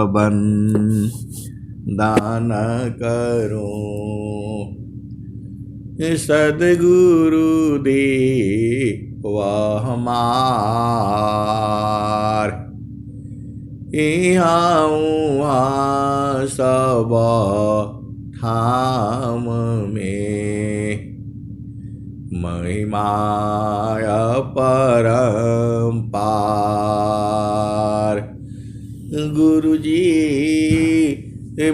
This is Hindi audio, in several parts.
बन दान करूं, सदगुरु दे वह हमार, यहाँ उहाँ सब ठाम में महिमाय परम्पार। गुरुजी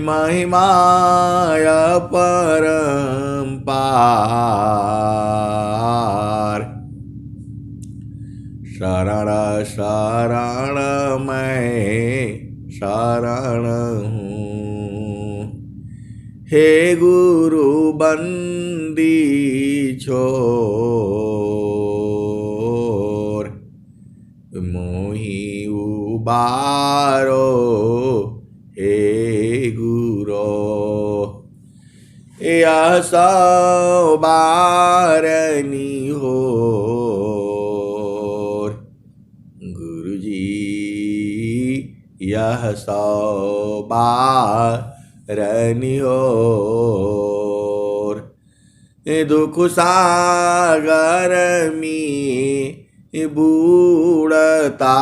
महिमाय परम्पार, शरण शरण मैं शरण हूँ, हे गुरु बंदी छोर, मोहि उबारो हे गुरो, यह सौ बारनी हो गुरुजी, यह सौ बारनी हो, दुख सागर में बूढ़ता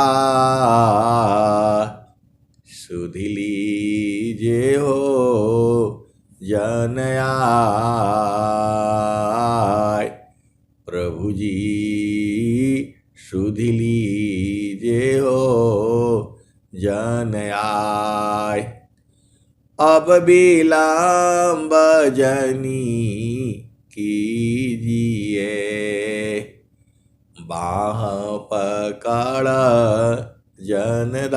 सुध लीजे हो जन आय, प्रभु जी सुध लीजे हो जन आय, अब विलंब जनी कीजिए, बाह पकड़ जनदाय,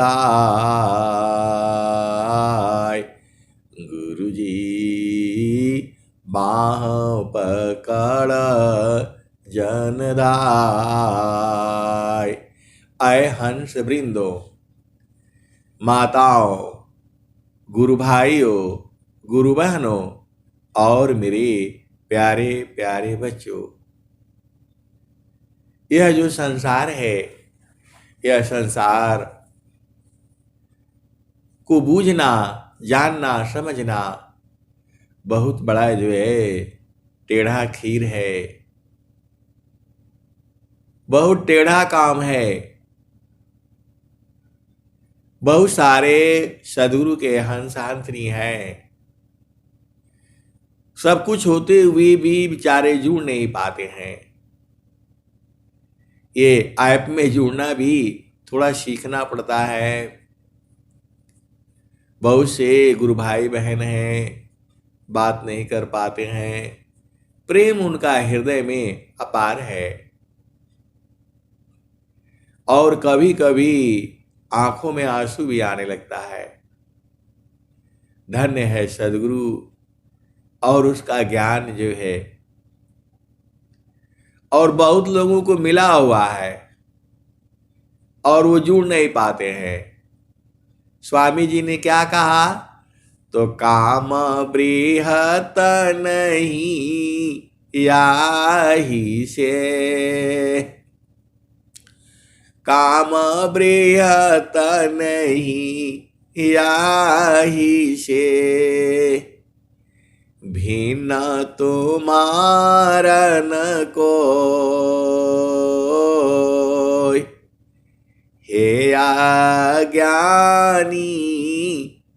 गुरुजी बाह पकड़ जनदाय। आए हंस वृंदो, माताओं, गुरु भाइयों, गुरु बहनों और मेरे प्यारे प्यारे बच्चों, यह जो संसार है, यह संसार को बूझना, जानना, समझना बहुत बड़ा जो है टेढ़ा खीर है, बहुत टेढ़ा काम है। बहुत सारे सदगुरु के हंस हंसनी हैं, सब कुछ होते हुए भी बेचारे जुड़ नहीं पाते हैं। ये ऐप में जुड़ना भी थोड़ा सीखना पड़ता है। बहुत से गुरु भाई बहन हैं, बात नहीं कर पाते हैं, प्रेम उनका हृदय में अपार है और कभी कभी आंखों में आंसू भी आने लगता है। धन्य है सदगुरु और उसका ज्ञान जो है, और बहुत लोगों को मिला हुआ है और वो जुड़ नहीं पाते हैं। स्वामी जी ने क्या कहा? तो काम बृहत नहीं याही से, काम बृहत नहीं याही से, भिन्न तुम्हारन को हे अज्ञानी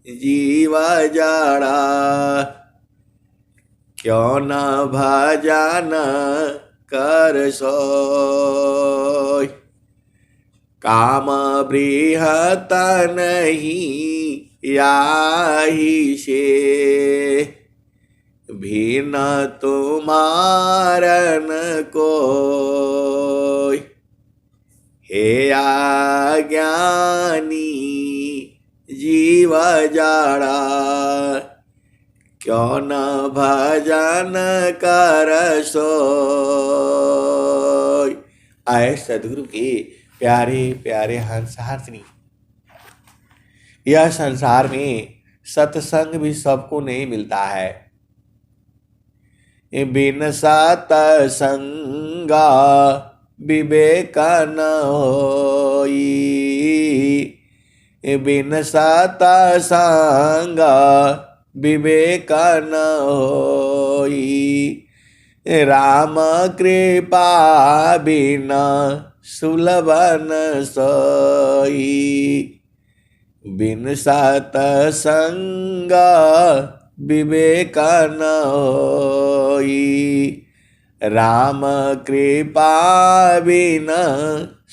जीव जड़ा, क्यों न भजन कर सोय, काम बृहत नहीं याही से, भिन्न तुम्हारन को हे अज्ञानी जीव जड़ा, क्यों न भजन कर सोय। आए सदगुरु के प्यारे प्यारे हंस हंसनी, यह संसार में सत्संग भी सबको नहीं मिलता है। बिन सत्संगा विवेक न होई, बिन सतसंग विवेक न होई, राम कृपा बिना सुलभ न सोई। बिन सतसंग विवेक न होई, राम कृपा बिना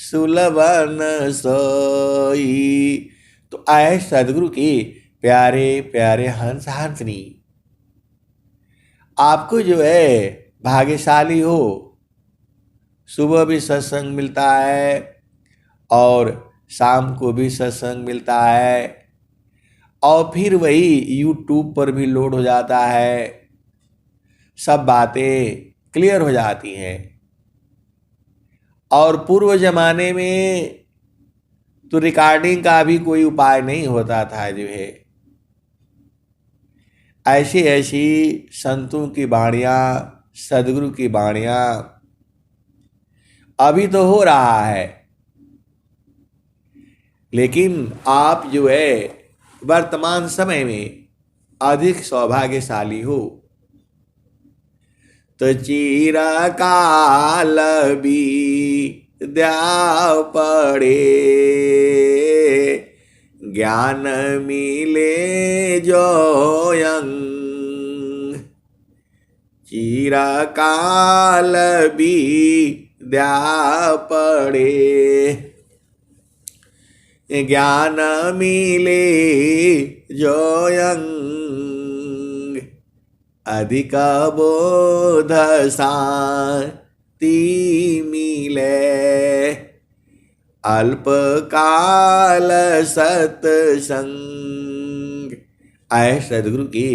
सुलभ न सोई। तो आए सदगुरु की प्यारे प्यारे हंस हंसनी, आपको जो है भाग्यशाली हो, सुबह भी सत्संग मिलता है और शाम को भी सत्संग मिलता है, और फिर वही यूट्यूब पर भी लोड हो जाता है, सब बातें क्लियर हो जाती हैं। और पूर्व जमाने में तो रिकॉर्डिंग का भी कोई उपाय नहीं होता था जो है। ऐसी ऐसी संतों की वाणियाँ, सदगुरु की वाणियाँ अभी तो हो रहा है, लेकिन आप जो है वर्तमान समय में अधिक सौभाग्यशाली हो। तो चिरकाल विद्या पढ़े, ज्ञान मिले जोयंग। चिरकाल विद्या पढ़े, ज्ञान मिले जोयंग। अधिक बोध शांति मिले, अल्पकाल सत्संग। आए सदगुरु की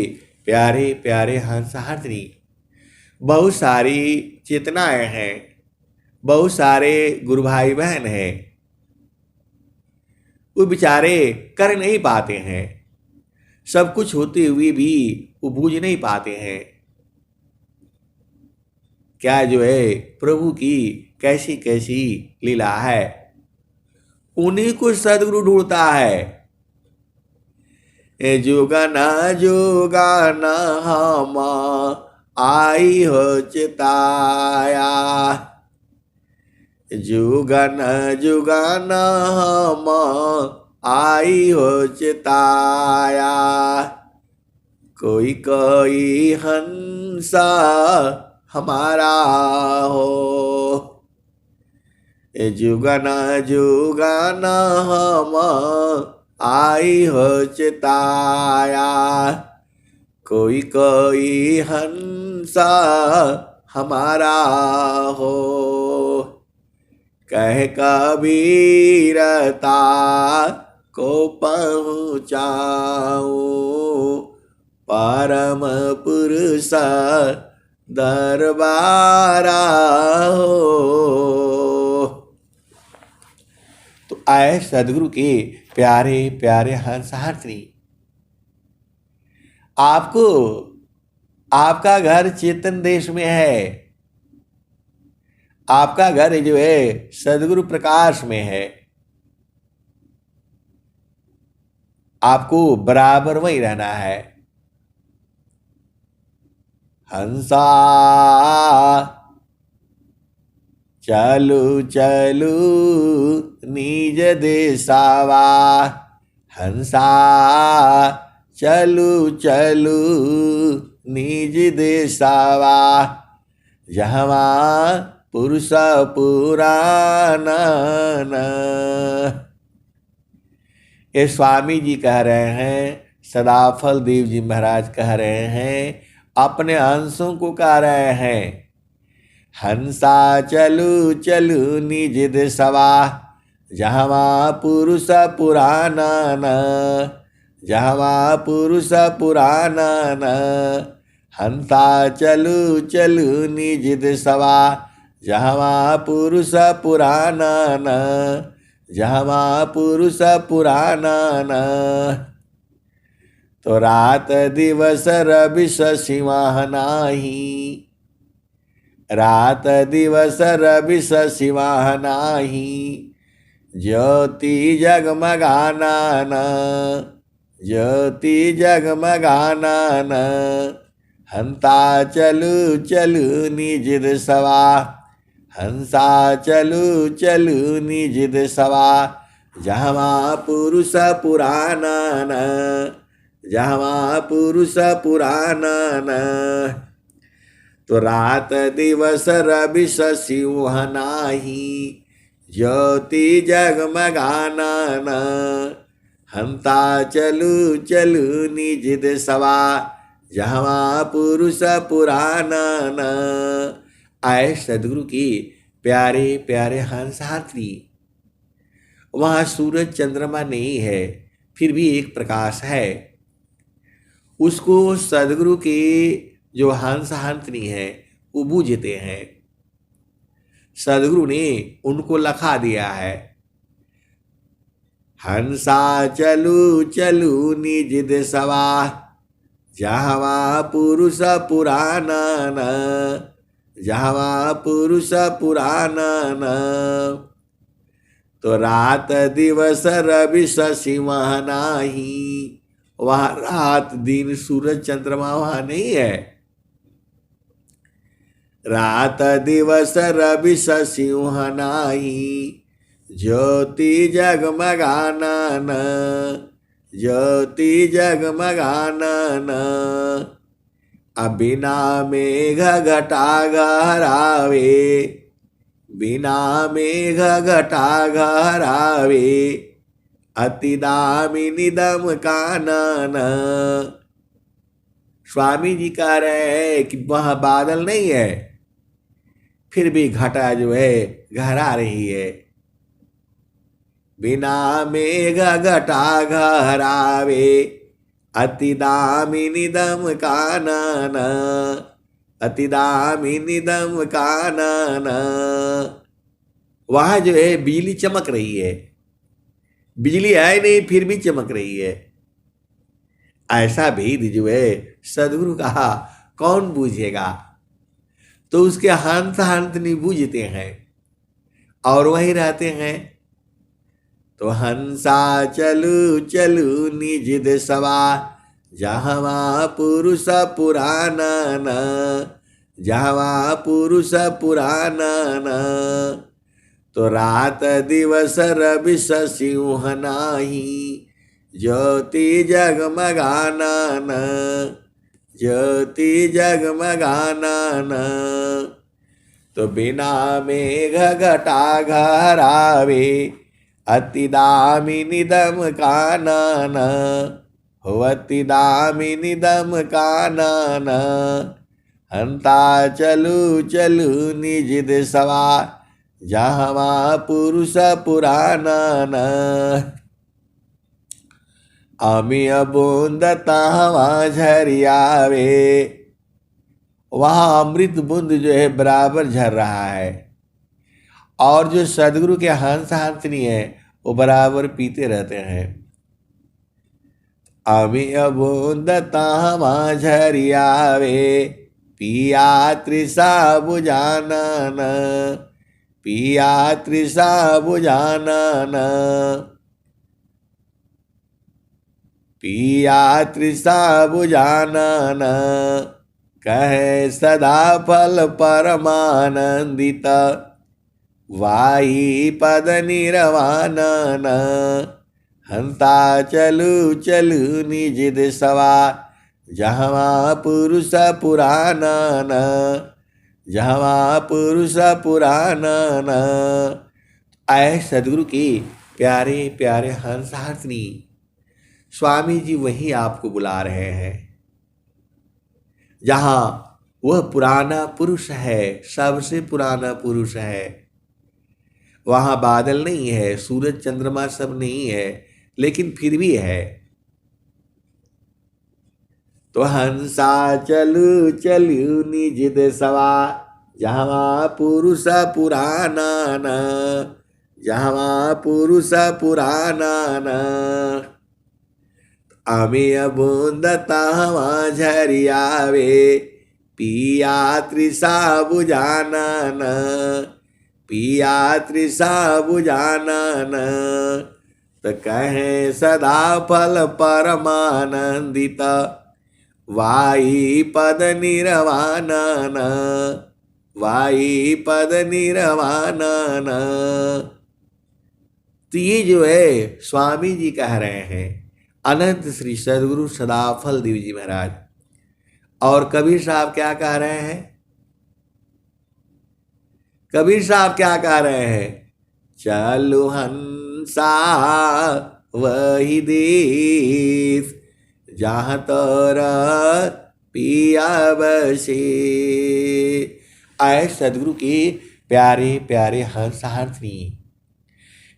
प्यारे प्यारे हंस हंसनी, बहुत सारी चेतनाएं हैं, बहुत सारे गुरु भाई बहन हैं, वो बेचारे कर नहीं पाते हैं, सब कुछ होते हुए भी वो बूझ नहीं पाते हैं क्या जो है प्रभु की कैसी कैसी लीला है। उन्हीं को सदगुरु ढूंढता है। जुगन जुगन हम आई हो चिताया, जुगन जुगन हम आई हो चिताया। कोई कोई हंसा हमारा हो, जुगन जुगन हम आई हो चिताया। कोई कोई हंसा हमारा हो, कह कबीरता को पहुँचाऊं, परम पुरुष दरबारा हो। तो आए सदगुरु के प्यारे प्यारे हंस हंसनी, आपको आपका घर चेतन देश में है, आपका घर जो है सदगुरु प्रकाश में है। आपको बराबर वही रहना है। हंसा चलू चलू निज देसावा, हंसा चलू चलू निज देसावा। जहवा पुरुष पुराना। ये स्वामी जी कह रहे हैं, सदाफल देव जी महाराज कह रहे हैं, अपने अंशों को कह रहे हैं। हंसा चलू चलू निज देसवा, जहवा पुरुष पुराना न, जहवा पुरुष पुराना न। हंसा चलू चलू निज देसवा, जहवा पुरुष पुराना न, जहवा पुरुष पुराना न। तो रात दिवस रवि शशिवाह नाही, रात दिवस रवि शशिवाह नाही। ज्योति जगमगानन, ज्योति जगमगानन, हंता चलू चलू निजिद सवा, हंसा चलू चलू निजिद सवा, जहवा पुरुष पुराणन, जहवा पुरुष पुराणन। तो रात दिवस रवि सिंह नाही, ज्योति जगमगानन, हंता चलू चलू निजिद सवा, जहवा पुरुष पुराणन। आए सदगुरु की प्यारे प्यारे हंस हाथी। वहाँ सूरज चंद्रमा नहीं है, फिर भी एक प्रकाश है। उसको सदगुरु के जो हंस हंसनी है वो बूझते हैं। सदगुरु ने उनको लखा दिया है, हंसा चलू चलू निजिद सवा, जहवा पुरुष पुराणन, जहवा पुरुष पुराणन। तो रात दिवस रवि सिंह नाही, वहाँ रात दिन सूरज चंद्रमा वहाँ नहीं है। रात दिवस रवि सिंह नाही, ज्योति जगमगानन, ज्योति जगमगानन। बिना मेघ घटा घरावे, बिना मेघ घटा घरावे, अति दामिनी दम कानन। स्वामी जी कह रहे हैं कि वह बादल नहीं है, फिर भी घटा जो है घरा रही है। बिना मेघ घटा घरावे, अति दामिनी दम कानन, अति दामिनी दम कानन। वहां जो है बिजली चमक रही है, बिजली है नहीं फिर भी चमक रही है। ऐसा भेद जो है सदगुरु कहा कौन बूझेगा। तो उसके हंत हंत नहीं बूझते हैं और वही रहते हैं। तो हंसा चलू चलू निजिद सवा, जहवा पुरुष पुराणन, जहवा पुरुष पुराणन। तो रात दिवस रवि सिंह नाही, ज्योति जगमगानन, ज्योति जगमगानन। तो बिना मेघ घटा घरावे, अति दामिनी दम कानन, हो अति दामिनी दम कानन। हंता चलू चलू निजिद सवा, जहवा पुरुष पुराणन। अमिय बूंद तहवा झरियावे, वहाँ अमृत बूंद जो है बराबर झर रहा है। और जो सदगुरु के हंस हंसनी है वो बराबर पीते रहते हैं। अमिय बूंद तहवा झरियावे, पिया तृषा बुझानन, पिया तृषा बुझानन, पिया तृषा बुझानन। कहे सदा फल परमानंदित, वाई पद निरवानन। हंता चलू चलू निजिद सवा, जहवा पुरुष पुराणन, जहवा पुरुष पुराणन। आए सदगुरु के प्यारे प्यारे हंस हंसनी। स्वामी जी वही आपको बुला रहे हैं जहां वह पुराना पुरुष है, सबसे पुराना पुरुष है। वहां बादल नहीं है, सूरज चंद्रमा सब नहीं है, लेकिन फिर भी है। तो हंसा चलू चलू निजिद सवा, जहवा पुरुष पुराणन, जहवा पुरुष पुराणन। अमिय बूंद तहवा झरियावे, पिया तृषा बुझानन, पिया तृषा बुझानन, तो कहे सदा फल परमानंदित, वाई पद निर्वाणन, वाई पद निर्वाणन। तो ये जो है स्वामी जी कह रहे हैं, अनंत श्री सदगुरु सदाफल देव जी महाराज। और कबीर साहब क्या कह रहे हैं? कबीर साहब क्या कह रहे हैं? चलो हंसा वही देश, जहाँ तोरा पिया बसे। आए सदगुरु के प्यारे प्यारे हंस हंसनी,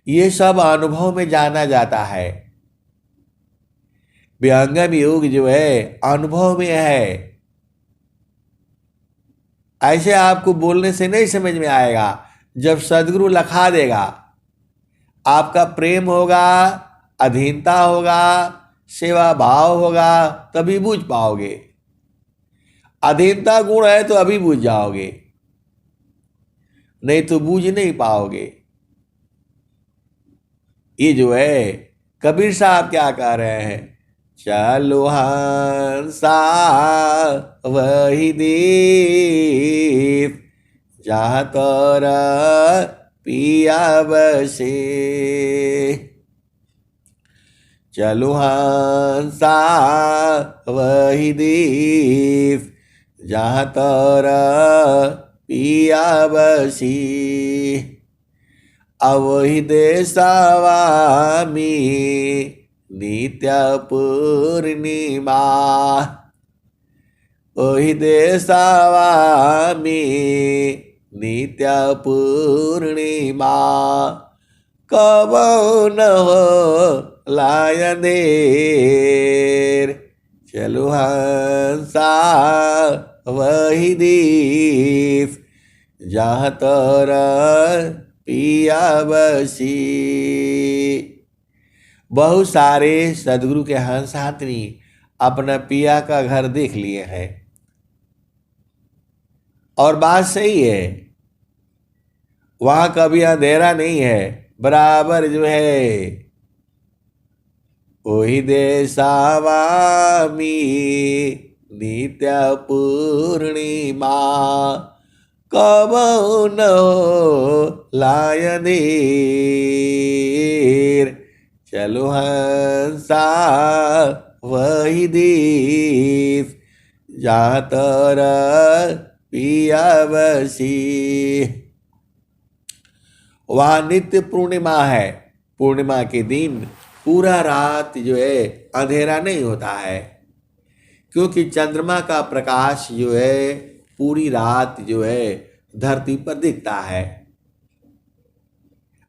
ये सब अनुभव में जाना जाता है। विहंगम योग जो है अनुभव में है। ऐसे आपको बोलने से नहीं समझ में आएगा। जब सदगुरु लखा देगा, आपका प्रेम होगा, अधीनता होगा, सेवा भाव होगा, तभी बूझ पाओगे। अधीनता गुण है तो अभी बूझ जाओगे, नहीं तो बूझ नहीं पाओगे। ये जो है कबीर साहब क्या कह रहे हैं? चलो हंसा वही देश, जहाँ तोरा पिया बसे। चलो हंसा वही देश, जहाँ तोरा पिया बसी। अवहि देशवा में नित्य पूर्णिमा, वही देशवा में नित्य पूर्णिमा। कब न हो लायन देर, चलो हंसा वही देश, जहाँ तोरा पिया बसी। बहुत सारे सदगुरु के हंस हाथनी अपना पिया का घर देख लिए हैं, और बात सही है। वहां कभी अंधेरा नहीं है, बराबर जो है वही देशवा में नित्य पूर्णिमा। कब न हो लायन देर, चलो हंसा वही देश, जहाँ तोरा पिया बसी। वहाँ नित्य पूर्णिमा है। पूर्णिमा के दिन पूरा रात जो है अंधेरा नहीं होता है, क्योंकि चंद्रमा का प्रकाश जो है पूरी रात जो है धरती पर दिखता है।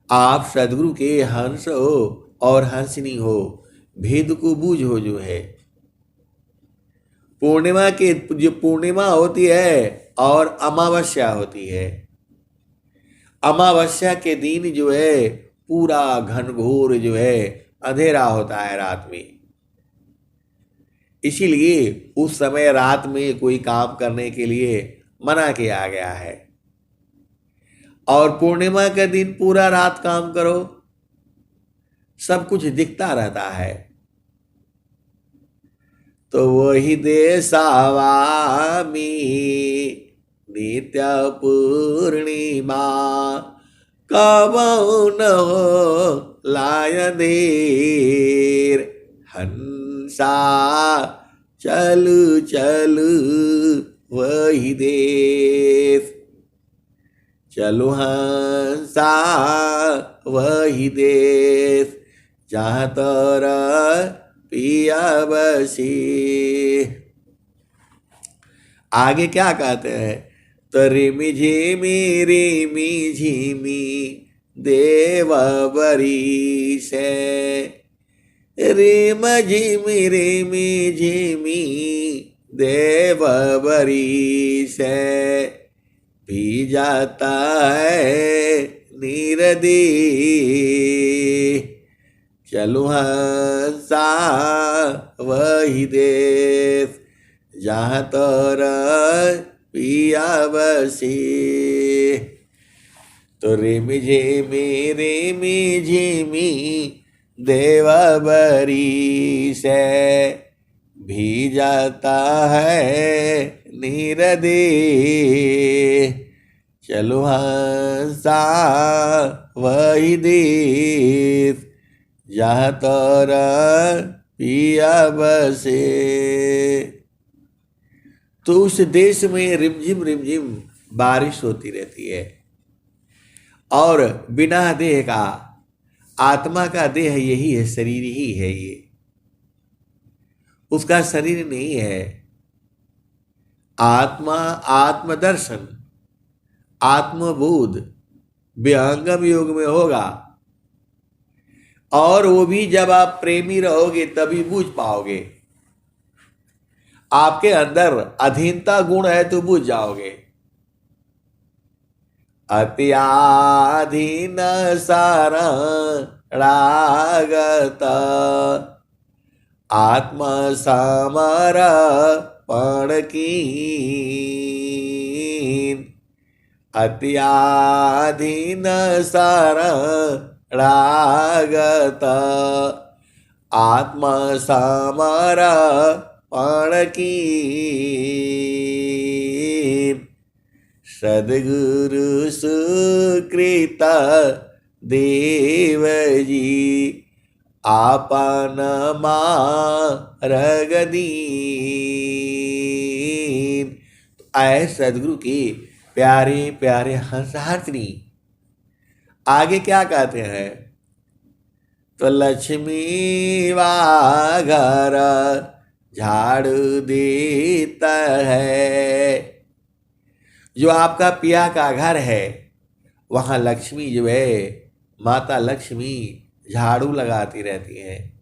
आप सदगुरु के हंस हो और हंसनी हो, भेद को बूझो जो है। पूर्णिमा के जो पूर्णिमा होती है और अमावस्या होती है। अमावस्या के दिन जो है पूरा घनघोर जो है अंधेरा होता है रात में। इसीलिए उस समय रात में कोई काम करने के लिए मना किया गया है। और पूर्णिमा के दिन पूरा रात काम करो, सब कुछ दिखता रहता है। तो वही देशवा में नित्य पूर्णिमा, कब न हो लायन देर, हंसा चलू चलू वही देश। चलो हंसा वही देश, जहाँ तोरा पिया बसी। आगे क्या कहते हैं? तो रिमि झिमी देव बरी से, रिम झिमी देव बरी से, भी जाता है नीरदी। चलो हंसा वही देश, जहाँ तोरा पिया बसी। तो रिम झिमी देवबरी से भी जाता है नीरदे। चलो हंसा वही देश जहाँ तोरा पिया बसे। तो उस देश में रिमझिम बारिश होती रहती है, और बिना देह का, आत्मा का देह यही है, शरीर ही है ये, उसका शरीर नहीं है। आत्मा, आत्मदर्शन, आत्मबोध विहंगम योग में होगा, और वो भी जब आप प्रेमी रहोगे तभी बूझ पाओगे। आपके अंदर अधीनता गुण है तो बूझ जाओगे। अत्याधीन शरणागत आत्म समर्पण कीन। अत्याधीन शरणागत आत्म समर्पण कीन। सद्गुरु सुकृत देव जी आपन मार्ग दीन। आए सदगुरु की प्यारे प्यारे हंसहारनी। आगे क्या कहते हैं? तो लक्ष्मी वा घर झाड़ू देता है। जो आपका पिया का घर है वहां लक्ष्मी जो है, माता लक्ष्मी झाड़ू लगाती रहती है।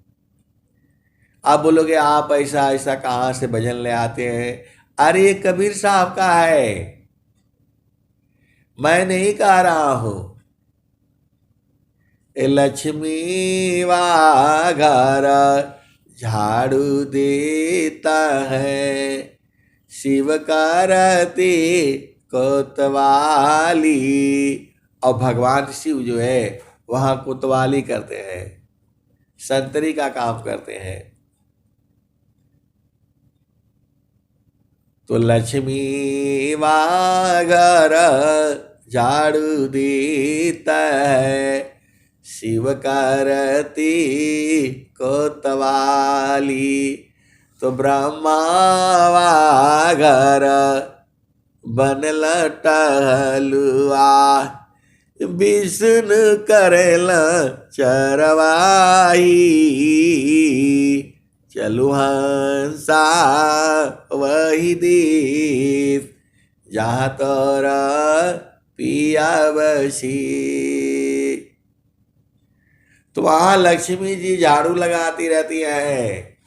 आप बोलोगे आप ऐसा ऐसा कहाँ से भजन ले आते हैं? अरे ये कबीर साहब का है, मैं नहीं कह रहा हूं। लक्ष्मी वा घर झाड़ू देता है, शिव करते कोतवाली। और भगवान शिव जो है वहां कोतवाली करते हैं, संतरी का काम करते हैं। तो लक्ष्मी वा घर झाड़ू देता है, शिव करती कोतवाली। तो ब्रह्मा वा घर बनल टहलुआ, विष्णु करेल चरवाही। चलु हंसा वही देश जहाँ तोरा पिया बसी। तो वहां लक्ष्मी जी झाड़ू लगाती रहती हैं,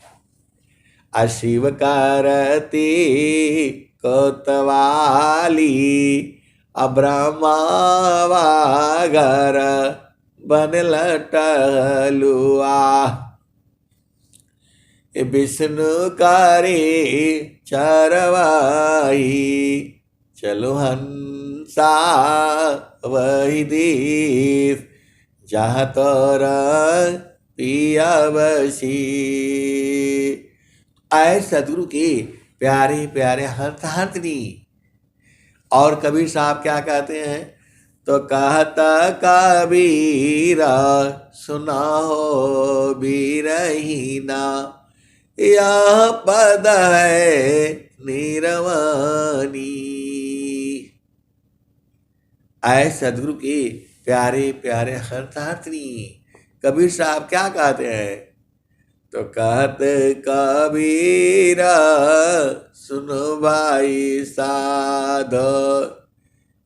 अशिव करती कोतवाली। अब्रह्मा वा घर बनल टहलुआ, विष्णु करे चरवाही। चलो हंसा वही देश जहाँ तोरा पिया बसी। आए सदगुरु के प्यारे प्यारे हंसनी। और कबीर साहब क्या कहते हैं? तो कहता कबीरा सुना हो बीरहीना, यह पद है निरवानी। आए सदगुरु के प्यारे प्यारे हंसनी। कबीर साहब क्या कहते हैं? तो कहते कबीरा सुनो भाई साध,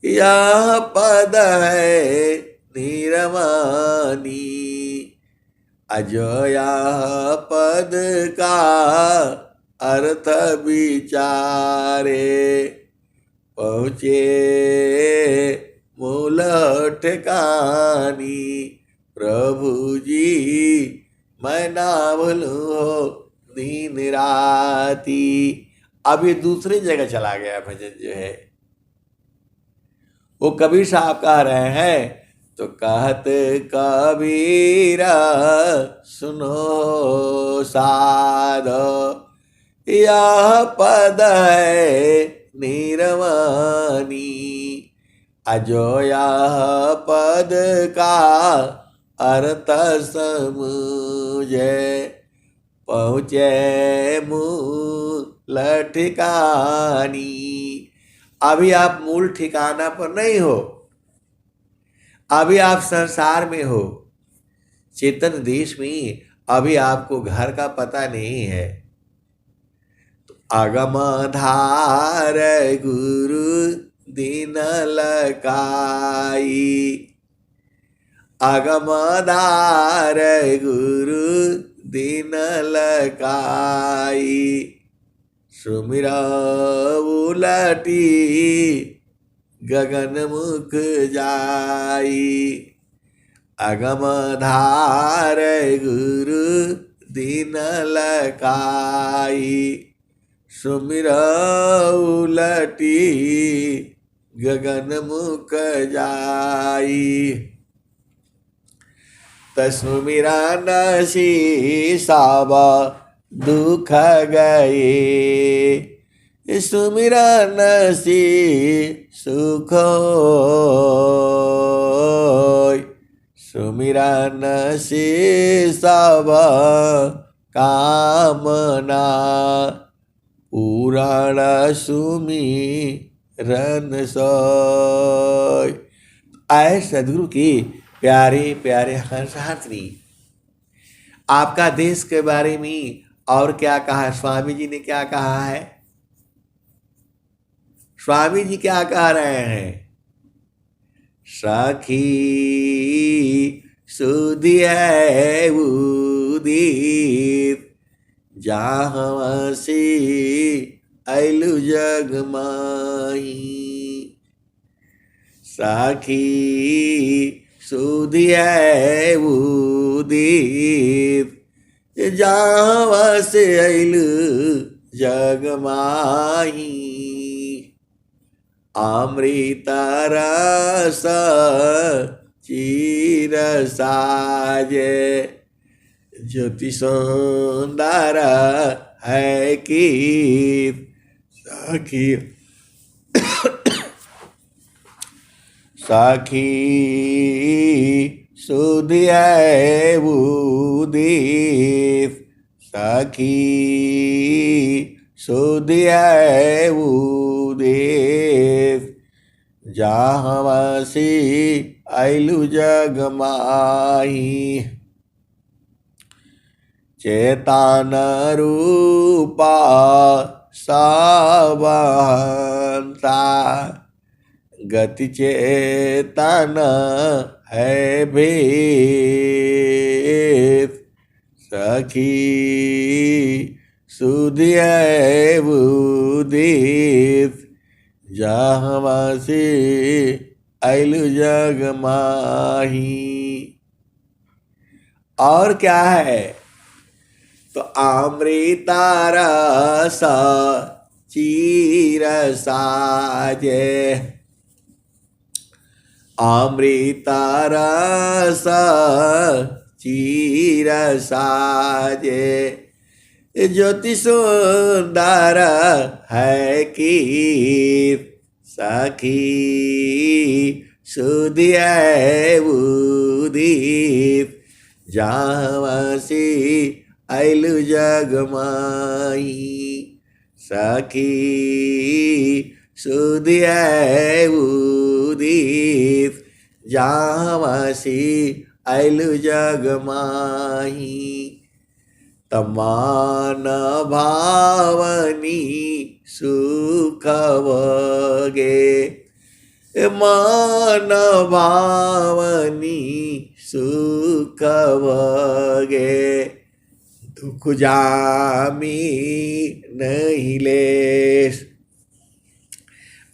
यह पद है निरवानी। अजो यह पद का अर्थ विचारे, पहुँचे मूल ठिकानी। प्रभु जी मैं ना भूलूं दिन राती। अब ये दूसरी जगह चला गया भजन जो है। वो कबीर साहब कह रहे हैं, तो कहते कबीरा सुनो साध, यह पद है निर्वाणी, अजो यह पद का अर्थ समझे, पहुँचे मूल ठिकानी। अभी आप मूल ठिकाना पर नहीं हो, अभी आप संसार में हो, चेतन देश में, अभी आपको घर का पता नहीं है। तो अगम धार गुरु दिन लकाई, अगम धार गुरु दिन लकाई, सुमिरा उलटी गगन मुख जाई, अगम धार गुरु दिन लकाई, सुमिरा उलटी गगन मुख जाई, तस्मिरा नसी सब दुख गए, सुमिरा नसी सुख होय, सुमिरा नसी सब कामना, पुराण सुमिरन सोय। आए सदगुरु की प्यारे प्यारे हंसहात्री, आपका देश के बारे में और क्या कहा स्वामी जी ने, क्या कहा है? स्वामी जी क्या कह रहे हैं? सखी सुधी है उदित, जहाँ से ऐलु जग माही, सखी सुधी है उदित, जहाँ से ऐलु जग माही, अमृत रस चीर साजे, ज्योति सुंदर है की सखी, सखी सुधी है उदित, सखी सुधी है उदित, जहाँ से ऐलु जग माही, चेतन रूपा सबहंता, गति चेतन है भेद, सखी सुधी है उदित, जहाँ से ऐलु जग माही। और क्या है? तो अमृत रस चीर साजे, अमृत रस चीर साजे, ज्योति सुंदर है की सखी सुधी है उदित, जहाँ से ऐलु जग माही, सखी सुधी है उदित, जहाँ से ऐलु जग माही, तमान भावनी सुख वगे, मान भावनी सुख वगे, दुख जामी नहीं लेस।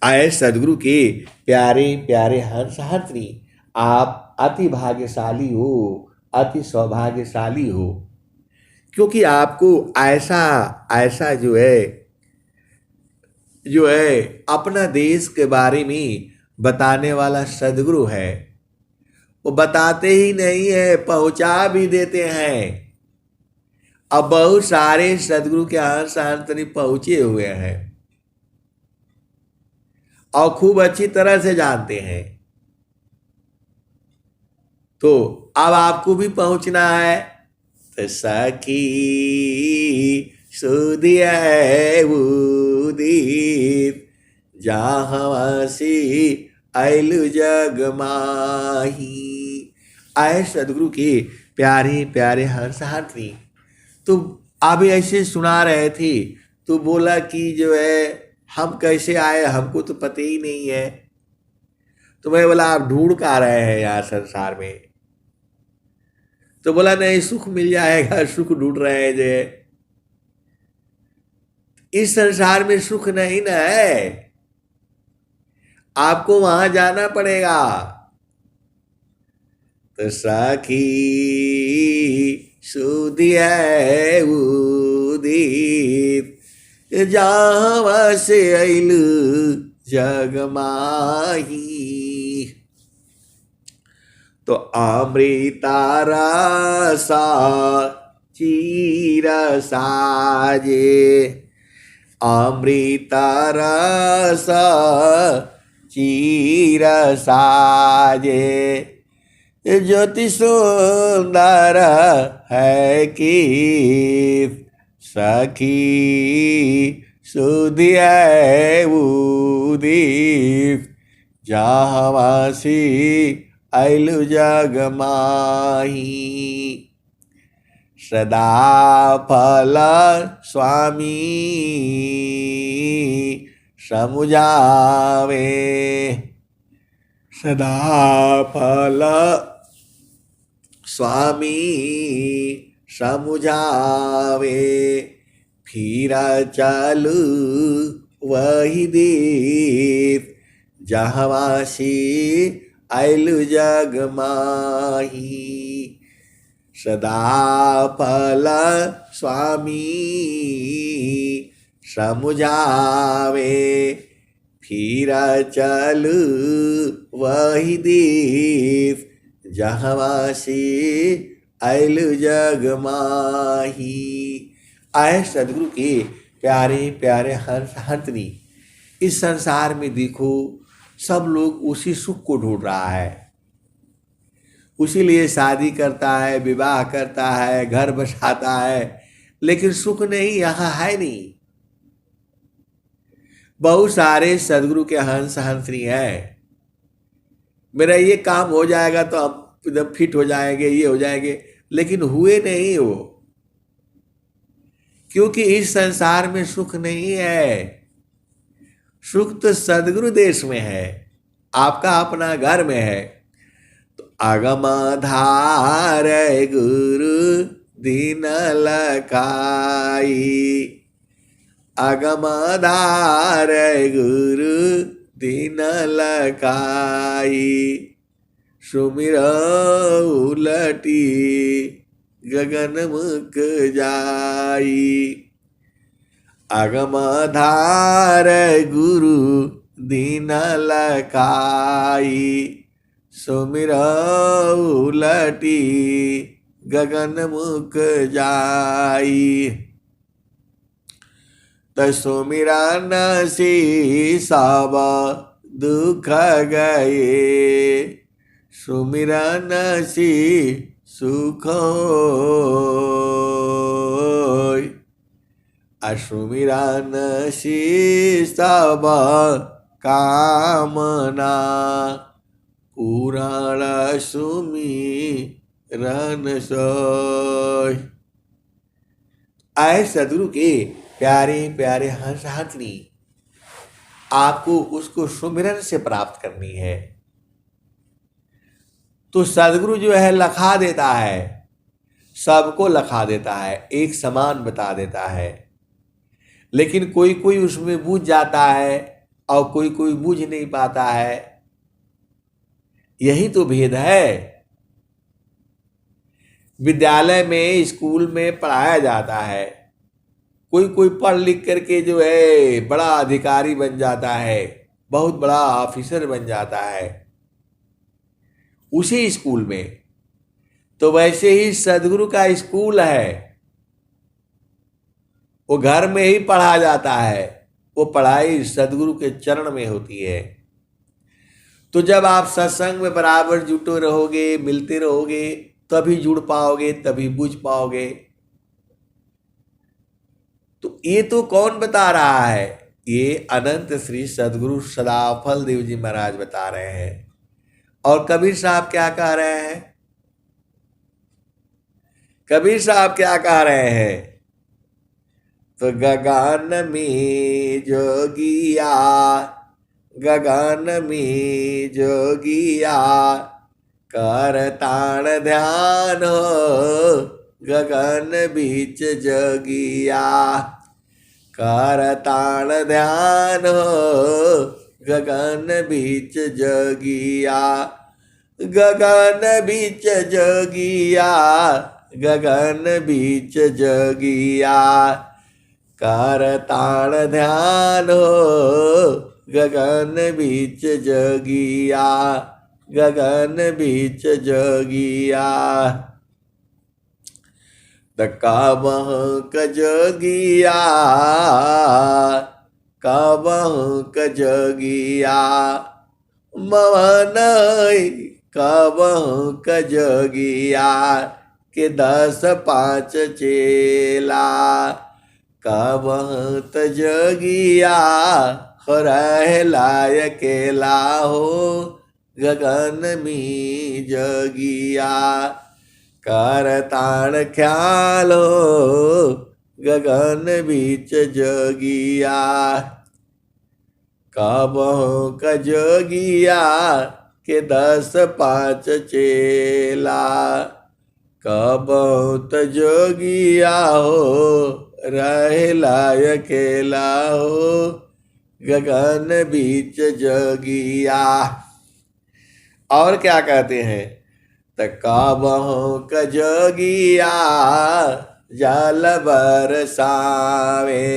आए सदगुरु के प्यारे प्यारे हंसहात्री, आप अति भाग्यशाली हो, अति सौभाग्यशाली हो, क्योंकि आपको ऐसा ऐसा जो है अपना देश के बारे में बताने वाला सदगुरु है। वो बताते ही नहीं है, पहुंचा भी देते हैं। अब बहुत सारे सदगुरु के हंस हंतनी पहुंचे हुए हैं और खूब अच्छी तरह से जानते हैं। तो अब आपको भी पहुंचना है। तो सखी सुदिया उदीप जहाँ से आयलु जग माही। आए सदगुरु के प्यारे प्यारे हंस हंतनी। तो अभी ऐसे सुना रहे थे तो बोला कि जो है हम कैसे आए, हमको तो पता ही नहीं है। तो मैं बोला आप ढूंढ का रहे हैं यार संसार में। तो बोला नहीं, सुख मिल जाएगा, सुख ढूंढ रहे हैं। जो इस संसार में सुख नहीं ना है, आपको वहां जाना पड़ेगा। तो सखी सुदिया उदीप जहाँ से अइलु जग माही। तो अमृता रसा चीर साजे, अमृता रसा चीर साजे ज्योति सुंदर है कि सखी सुदिया उदीप जहाँवासी आयलु जग माही। सदा फल स्वामी समुझावे, सदा फल स्वामी समुझावे फिर चलू वही दीप जहाँवासी आयलु जग माही। सदा फल स्वामी समुझावे फिर चलू वही दीप जहाँवासी आयलु जग माही। आए सदगुरु के प्यारे प्यारे हंस हंतनी। इस संसार में देखो सब लोग उसी सुख को ढूंढ रहा है, उसी लिए शादी करता है, विवाह करता है, घर बसाता है, लेकिन सुख नहीं, यहाँ है नहीं। बहुत सारे सदगुरु के हंस हंसनी है, मेरा ये काम हो जाएगा तो हम एकदम फिट हो जाएंगे, ये हो जाएंगे, लेकिन हुए नहीं वो, क्योंकि इस संसार में सुख नहीं है। सुख तो सदगुरु देश में है, आपका अपना घर में है। तो आगम धार गुरु दीन लखाई, आगम धार गुरु दीन लखाई सुमिर उलटी गगन मुख जाई। आगम धार गुरु दीन लखाई सुमिर उलटी गगन मुख जाई। सुमिरन से सब दुख गए, सुमिरन से सुख असुमिरन से सब कामना पुराण सुमिरन सोय। आए सदगुरु के प्यारे प्यारे हंस हंसनी, आपको उसको सुमिरन से प्राप्त करनी है। तो सदगुरु जो है लखा देता है, सबको लखा देता है, एक समान बता देता है, लेकिन कोई कोई उसमें बूझ जाता है और कोई कोई बूझ नहीं पाता है। यही तो भेद है। विद्यालय में, स्कूल में पढ़ाया जाता है, कोई कोई पढ़ लिख करके जो है बड़ा अधिकारी बन जाता है, बहुत बड़ा ऑफिसर बन जाता है उसी स्कूल में। तो वैसे ही सदगुरु का स्कूल है, वो घर में ही पढ़ा जाता है, वो पढ़ाई सदगुरु के चरण में होती है। तो जब आप सत्संग में बराबर जुटे रहोगे, मिलते रहोगे, तभी जुड़ पाओगे, तभी बुझ पाओगे। तो ये तो कौन बता रहा है? ये अनंत श्री सदगुरु सदाफल देव जी महाराज बता रहे हैं। और कबीर साहब क्या कह रहे हैं? कबीर साहब क्या कह रहे हैं? तो गगन में जोगिया, गगन में जोगिया, कर ताण ध्यान हो, गगन बीच जोगिया, कर ताण ध्यान हो, गगन बीच जोगिया, गगन बीच जोगिया, गगन बीच जोगिया, कर ताण ध्यान हो, गगन बीच जोगिया, गगन बीच जोगिया। कबहु क जोगिया, कबहु क जोगिया, मवन कबहु क जोगिया, के 10 5 चेला, कबहु त जोगिया, हो रहे लायकेला हो, गगन में जोगिया, कर ताण ख्याल हो, गगन बीच जोगिया, कबहु क जोगिया, के 10 5 चेला, कबहु त जोगिया हो, रहे लायकेला हो, गगन बीच जोगिया। और क्या कहते हैं? त कबहु क जोगिया, जल बरसावे,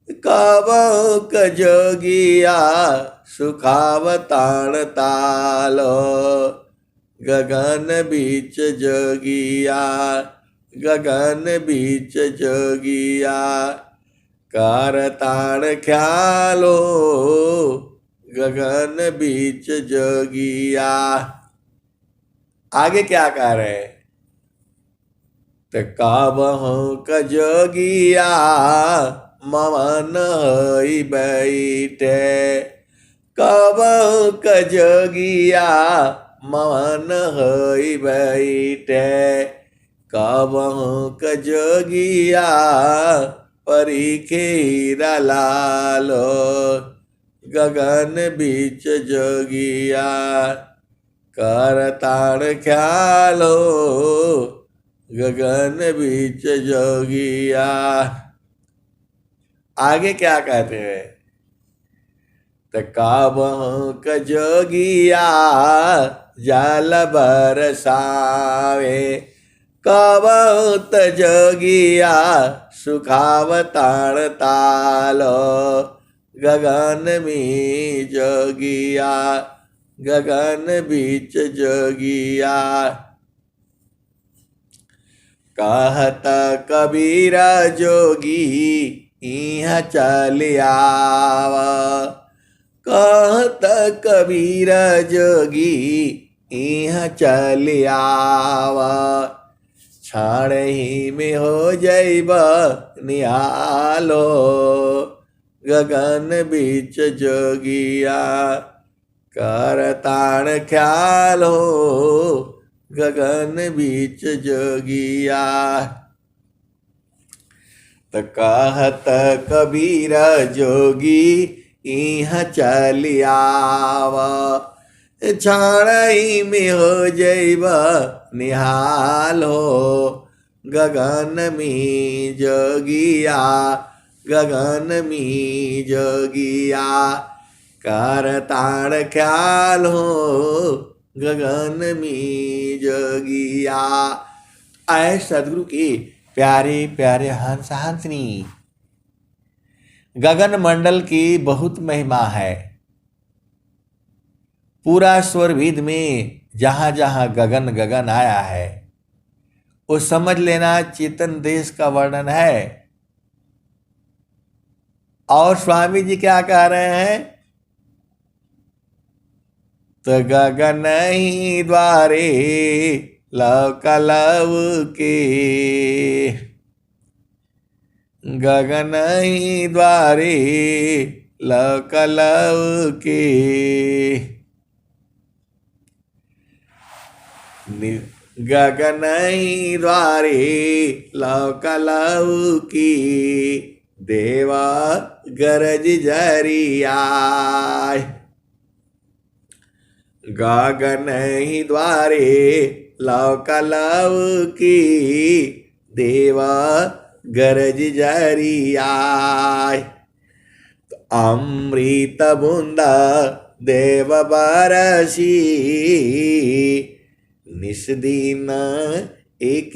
कबहु क जोगिया, सुखावताण तालो, गगन बीच जोगिया, गगन बीच जोगिया, कर ताण ख्यालो, गगन बीच जोगिया। आगे क्या कह रहे हैं? तो कबहु क जोगिया, मवन होई बैठे, कबहु क जोगिया, मवन होई बैठे, कबहु क जोगिया, परीखे हीरा लालो, गगन बीच जोगिया, कर ताण ख्यालो, गगन बीच जोगिया। आगे क्या कहते हैं? तो कबहु क जोगिया, जल बरसावे, कबहु त जोगिया, सुखावताण तालो, गगन में जोगिया, गगन बीच जोगिया। कहत कबीर जोगी, इहाँ चल आव, कहत कबीर जोगी, इहाँ चल आव, क्षण ही में हो जाइब निहालो, गगन बीच जोगिया, कर ताण ख्याल हो, गगन बीच जोगिया। त कहत कबीर जोगी, इहाँ चल आव, क्षण ही में हो जाइब निहाल हो, गगन में जोगिया, गगन में जोगिया, कर ताण ख्याल हो, गगन में जोगिया। आए सदगुरु के प्यारे प्यारे हंस हंसनी, गगन मंडल की बहुत महिमा है। पूरा स्वरभिद में जहां जहां गगन गगन आया है वो समझ लेना चेतन देश का वर्णन है। और स्वामी जी क्या कह रहे हैं? तो गगन ही द्वारे लव कलव के, गगन ही द्वारे लव कलव के, गगन ही द्वारे लव कलव की, देवा गरज झरिया। गगन ही द्वारे लव कलव की, देवा गरज झरिया। अमृत बूंदा देव बरसी, निस्दिन एक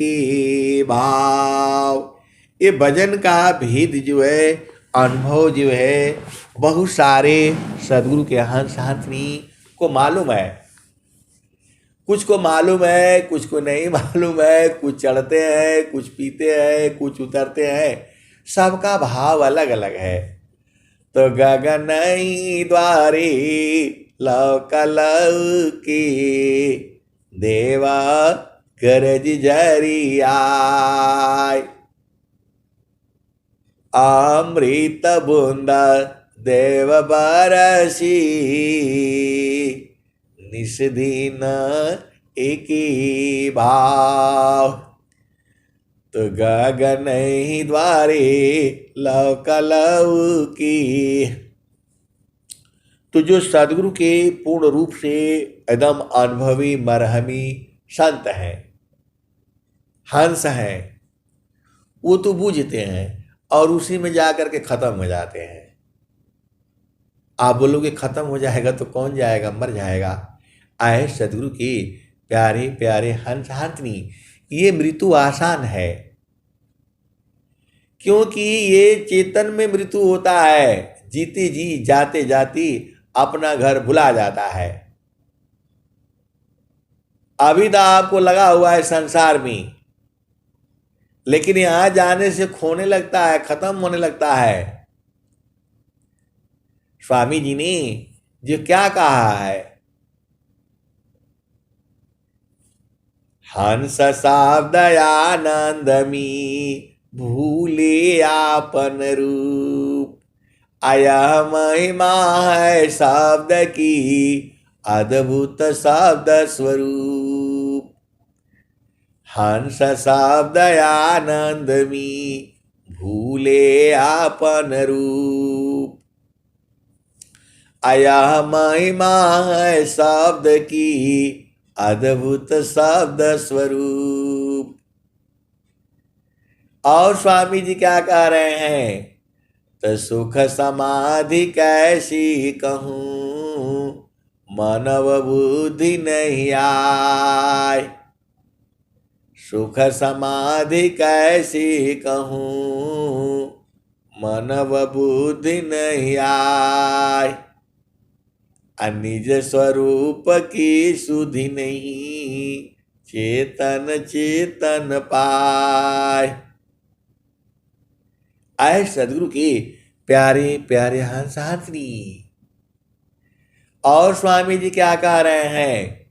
भाव। ये भजन का भेद जो है, अनुभव जो है, बहुत सारे सदगुरु के हंस हंसनी को मालूम है। कुछ को मालूम है, कुछ को नहीं मालूम है। कुछ चढ़ते हैं, कुछ पीते हैं, कुछ उतरते हैं। सबका भाव अलग अलग है। तो गगन ही द्वारे लव कलव की, देवा गरज झरिया। अमृत बूंदा देव बरसी, निस्दिन एक भाव। तो गगन ही द्वारे लव कलव की। तो जो सदगुरु के पूर्ण रूप से एकदम अनुभवी मरहमी संत हैं, हंस हैं, वो तो बूझते हैं और उसी में जाकर के खत्म हो जाते हैं। आप बोलोगे खत्म हो जाएगा तो कौन जाएगा? मर जाएगा। आए सदगुरु के प्यारे प्यारे हंस हंसनी, ये मृत्यु आसान है, क्योंकि ये चेतन में मृत्यु होता है। जीते जी जाते जाती अपना घर भुला जाता है। अभी तो आपको लगा हुआ है संसार में, लेकिन यहां जाने से खोने लगता है, खत्म होने लगता है। स्वामी जी ने जो क्या कहा है, हंस शब्द आनंदमी भूले आपन रूप, आया महिमा है शब्द की अद्भुत शब्द स्वरूप। हंस शब्द आनंदमी भूले आपन रूप, आया महिमा है शब्द की अद्भुत शब्द स्वरूप। और स्वामी जी क्या कह रहे हैं? तो सुख समाधि कैसी कहूं, मानव बुद्धि नहीं आए। सुख समाधि कैसी कहूं, मानव बुद्धि नहीं आए। निज स्वरूप की सुधि नहीं, चेतन चेतन पाए। आए सदगुरु के प्यारे प्यारे हंस हंसनी। और स्वामी जी क्या कह रहे हैं?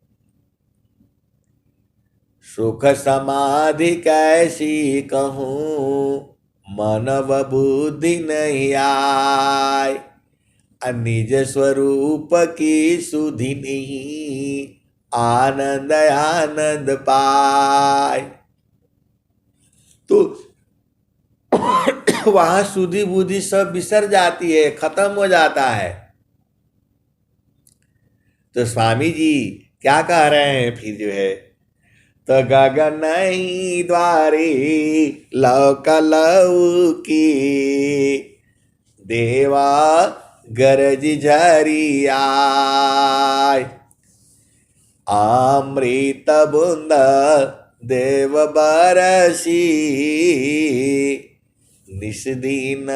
सुख समाधि कैसी कहूं, मानव बुद्धि नहीं आए। निज स्वरूप की सुधि नहीं, आनंद आनंद पाए। तो वहां सुधि बुद्धि सब बिसर जाती है, खत्म हो जाता है। तो स्वामी जी क्या कह रहे हैं फिर जो है? तो गगन ही द्वारे लव कलव की, देवा गरज झरिया। अमृत बूंद देव बरसी, निस्दिन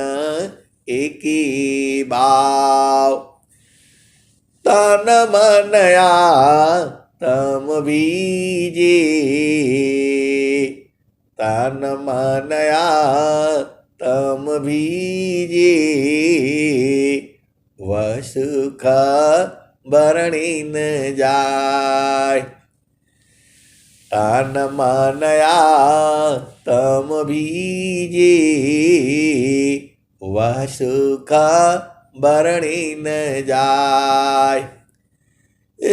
एक भाव। तन मनया तम बीजे, तन मनया तम बीजे, वह सुख बरणी न जाय। तन मनया तम बीजे, वह सुख बरणी न जाय।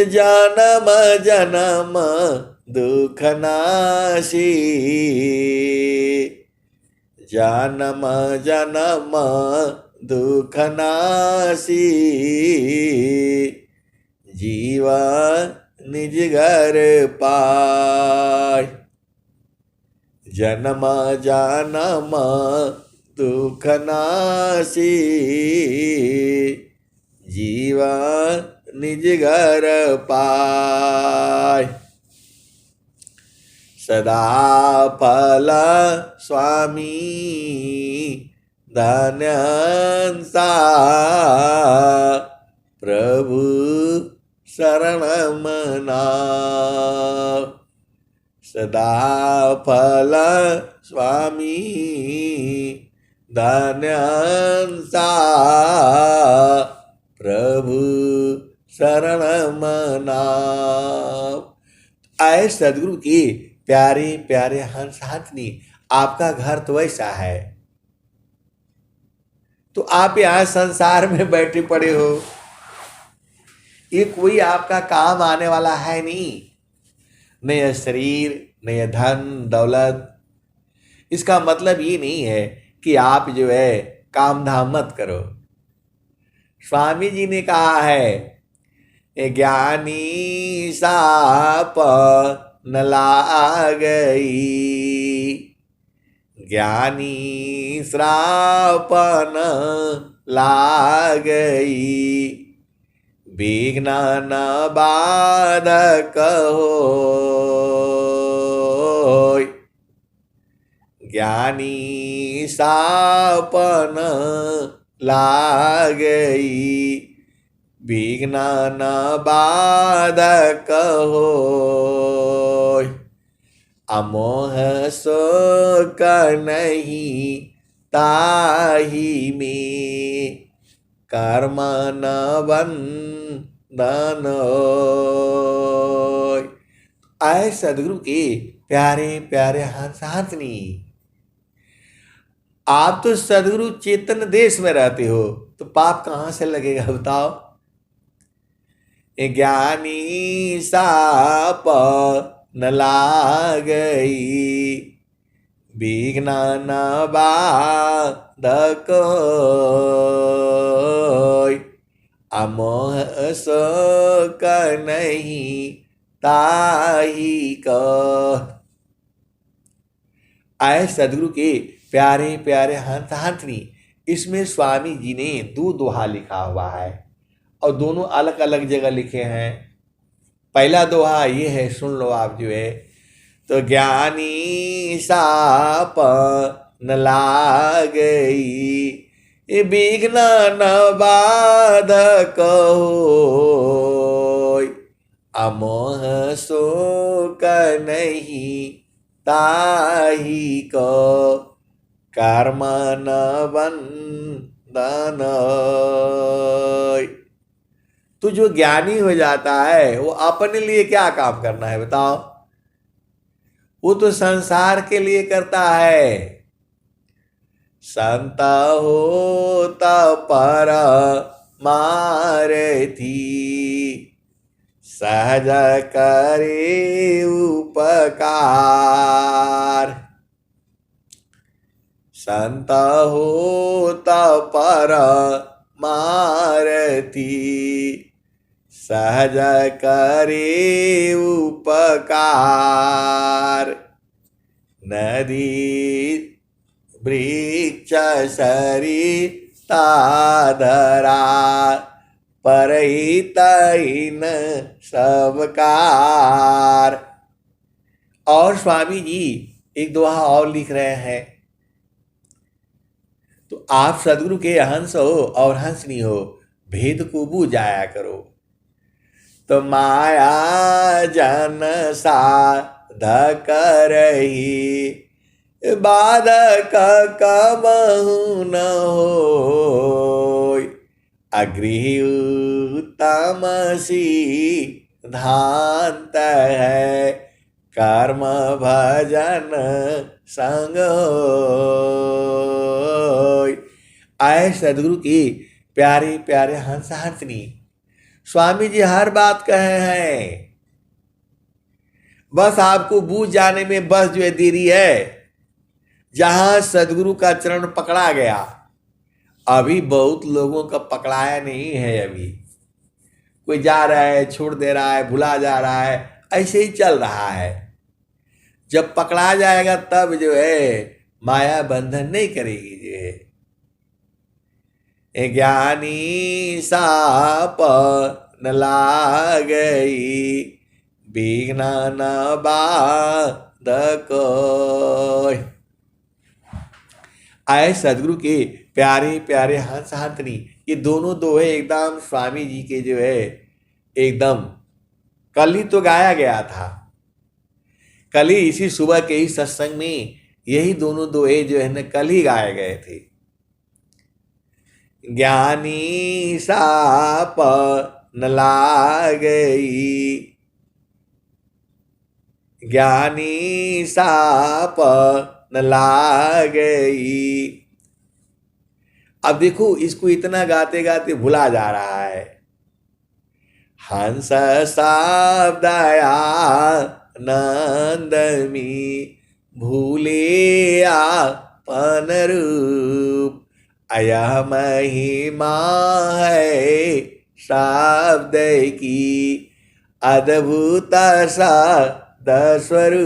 जन्म जन्म दुख नाशी, जन्म जन्म दुख नाशी, जीवन निज घर पाय। जन्म जन्म दुख नाशी, जीवन निज घर पाय। सदा फल स्वामी धन्यंसा, प्रभु शरण मना। सदा फल स्वामी धन्यंसा, प्रभु शरण मना। आए सदगुरु की प्यारे प्यारे हंस हाथनी, आपका घर तो वैसा है, तो आप यहाँ संसार में बैठे पड़े हो, ये कोई आपका काम आने वाला है नहीं। न यह शरीर, न यह धन दौलत। इसका मतलब ये नहीं है कि आप जो है काम धाम मत करो। स्वामी जी ने कहा है, ज्ञानी साप न लागई, ज्ञानी श्राप न लागई, विघ्न न बाधक होय। ज्ञानी साप न लागई, विघ्न न बाधक होय। अमोह शोक नहीं ताहि में, कर्म न बंधन होय। आए सदगुरु के प्यारे प्यारे हंस हाथनी, आप तो सदगुरु चेतन देश में रहते हो, तो पाप कहां से लगेगा बताओ। ज्ञानी साप न लागई, विघ्न न बाधक होय। अमोह शोक नहीं ताहि का। आए सदगुरु के प्यारे प्यारे हंस हाथनी, इसमें स्वामी जी ने दो दोहा लिखा हुआ है और दोनों अलग अलग जगह लिखे हैं। पहला दोहा ये है, सुन लो आप जो है, तो ज्ञानी साप न लागई, विघ्न न बाधक होय। अमोह शोक नहीं ताहि को, कर्म न बंधन। तो जो ज्ञानी हो जाता है वो अपने लिए क्या काम करना है बताओ, वो तो संसार के लिए करता है। संत होता पर मारथी, सहज करे उपकार। संत होता पर मारथी, सहज करे उपकार। नदी वृक्ष सरिता धरा, परहित इन सबकार। और स्वामी जी एक दोहा और लिख रहे हैं, तो आप सदगुरु के हंस हो और हंसनी हो, भेद को बूझ जाया करो। तो माया जन साधक रही, बाधक कबहु न होय। अगृह उत्तम सिद्धांत है, कर्म भजन संग होय। आए सदगुरु की प्यारे प्यारे हंस हंसनी, स्वामी जी हर बात कहे हैं, बस आपको बूझ जाने में बस जो है देरी है। जहां सदगुरु का चरण पकड़ा गया, अभी बहुत लोगों का पकड़ाया नहीं है। अभी कोई जा रहा है, छोड़ दे रहा है, भुला जा रहा है, ऐसे ही चल रहा है। जब पकड़ा जाएगा तब जो है माया बंधन नहीं करेगी। जो है ज्ञानी साप न लागई, बिघ्न न बाध कोय। आए सदगुरु के प्यारे प्यारे हंस हंसनी, ये दोनों दोहे एकदम स्वामी जी के जो है एकदम कल ही तो गाया गया था। कल ही इसी सुबह के ही सत्संग में यही दोनों दोहे जो है ना कल ही गाए गए थे। ज्ञानी साप न लागई, ज्ञानी साप न लागई। अब देखो इसको इतना गाते गाते भुला जा रहा है। हंस शब्दया नंदमी, भूले आपन रूप। अयह महिमा है शब्द की, अद्भुत शब्द स्वरूप।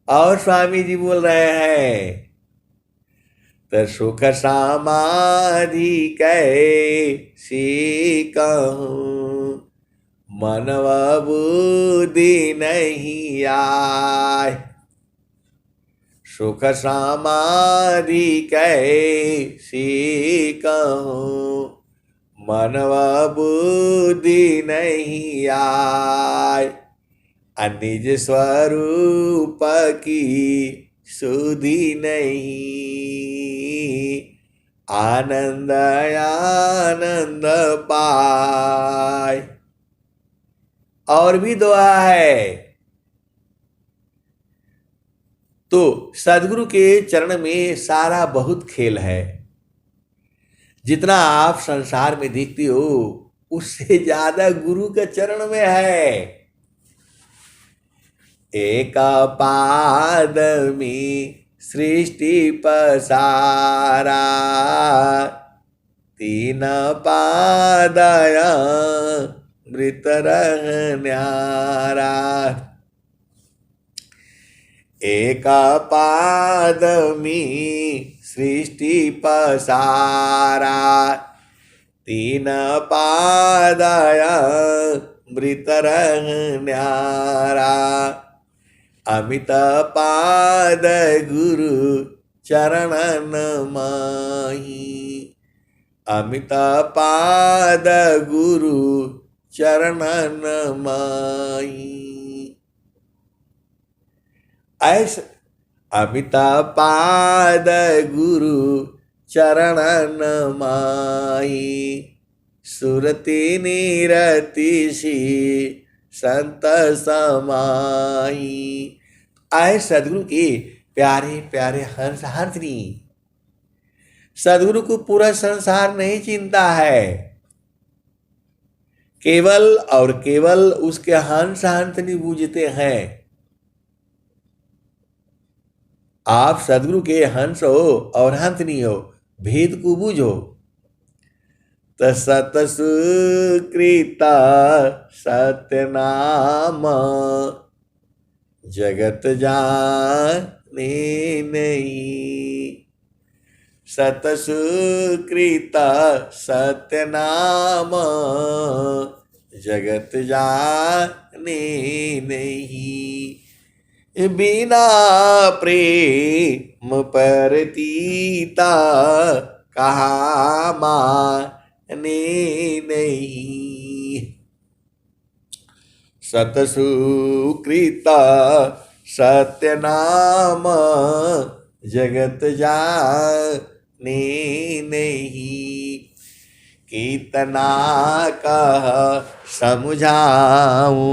और स्वामी जी बोल रहे हैं, तो सुख समाधि कैसी कहूँ, मनव बुद्धि नहीं आए। सुख समाधि कैसी कहूँ, मनव बुद्धि नहीं आए। निज स्वरूप की सुधि नहीं, आनंद आनंद पाए। और भी दुआ है। तो सदगुरु के चरण में सारा बहुत खेल है। जितना आप संसार में देखते हो उससे ज्यादा गुरु के चरण में है। एक पाद में सृष्टि पसारा, तीन पादया मृत न्यारा। एक पाद में सृष्टि पसारा, तीन पादया मृत न्यारा। अमित पाद गुरु चरणन माही, अमित पाद गुरु चरणन माही। ऐस अमित पाद गुरु चरणन माही, सुरति निरति सी संत समाई। आए सदगुरु के प्यारे प्यारे हंस हंसनी। सदगुरु को पूरा संसार नहीं चिंता है, केवल और केवल उसके हंस हंसनी बूझते हैं। आप सदगुरु के हंस हो और हंसनी हो, भेद को बूझो। सत सुकृता सत्यनाम, जगत जाने नहीं। सत सुकृता सत्यनाम, जगत जाने नहीं। बिना प्रेम परतीता, कहाँ नहीं। सतसुकृत सत्य नाम जगत जाने नहीं। कितना कह समझाऊं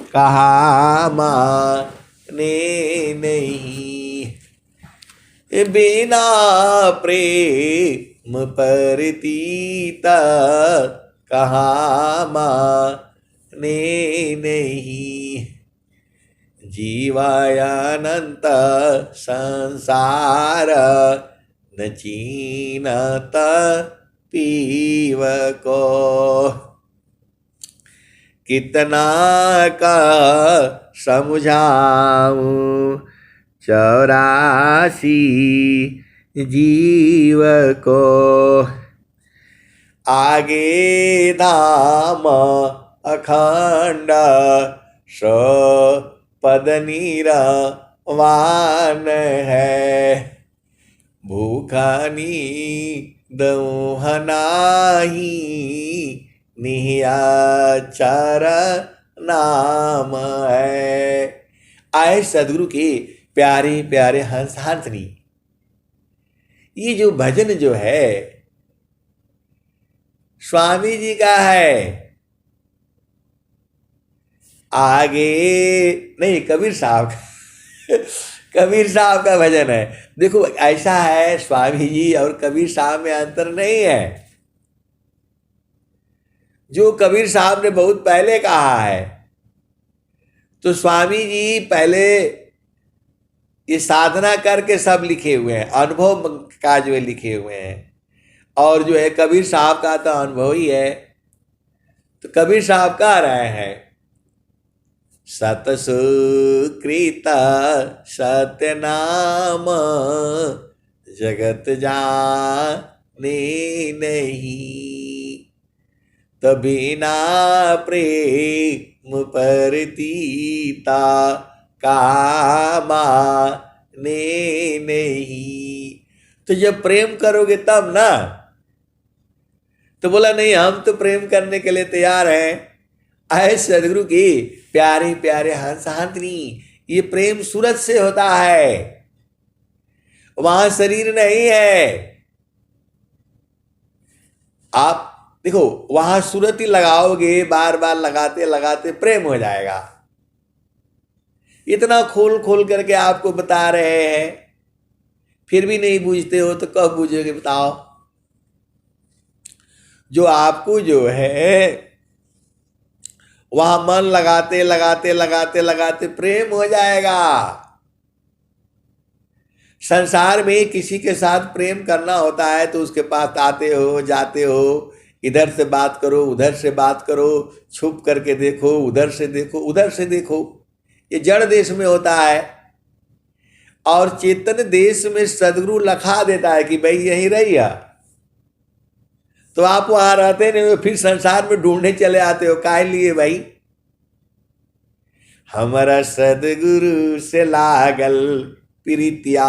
कहा माने नहीं। बिना प्रेम परतीत कहाँ माने नहीं। जीवायानंत संसार न चीनत पीव को। कितना का समझाऊं 84 जीव को। आगे धाम अखंड सो पद नीरवान है। भूखानी दौहनाही निहाचर नाम है। आए सदगुरु के प्यारे प्यारे हंस हंसनी, ये जो भजन जो है स्वामी जी का है। आगे नहीं, कबीर साहब कबीर साहब का भजन है। देखो ऐसा है, स्वामी जी और कबीर साहब में अंतर नहीं है। जो कबीर साहब ने बहुत पहले कहा है, तो स्वामी जी पहले ये साधना करके सब लिखे हुए हैं, अनुभव का जो है लिखे हुए हैं। और जो है कबीर साहब का तो अनुभव ही है। तो कबीर साहब कह रहे हैं, सतसुकृत सत्य नाम जगत जाने नहीं। तभी ना प्रेम परतीता कामाने नहीं। तो जब प्रेम करोगे तब ना। तो बोला नहीं, हम तो प्रेम करने के लिए तैयार हैं। आए सदगुरु की प्यारे प्यारे हंस हंसनी, ये प्रेम सूरत से होता है, वहां शरीर नहीं है। आप देखो वहां सूरत ही लगाओगे, बार बार लगाते लगाते प्रेम हो जाएगा। इतना खोल खोल करके आपको बता रहे हैं, फिर भी नहीं बूझते हो तो कब बूझोगे बताओ। जो आपको जो है वहां मन लगाते लगाते लगाते लगाते प्रेम हो जाएगा। संसार में किसी के साथ प्रेम करना होता है तो उसके पास आते हो, जाते हो, इधर से बात करो, उधर से बात करो, छुप करके देखो, उधर से देखो, उधर से देखो। ये जड़ देश में होता है। और चेतन देश में सदगुरु लखा देता है कि भाई यहीं रहिए, तो आप वहां रहते नहीं हो, फिर संसार में ढूंढने चले आते हो। काहे लिए भाई? हमारा सदगुरु से लागल प्रीतिया,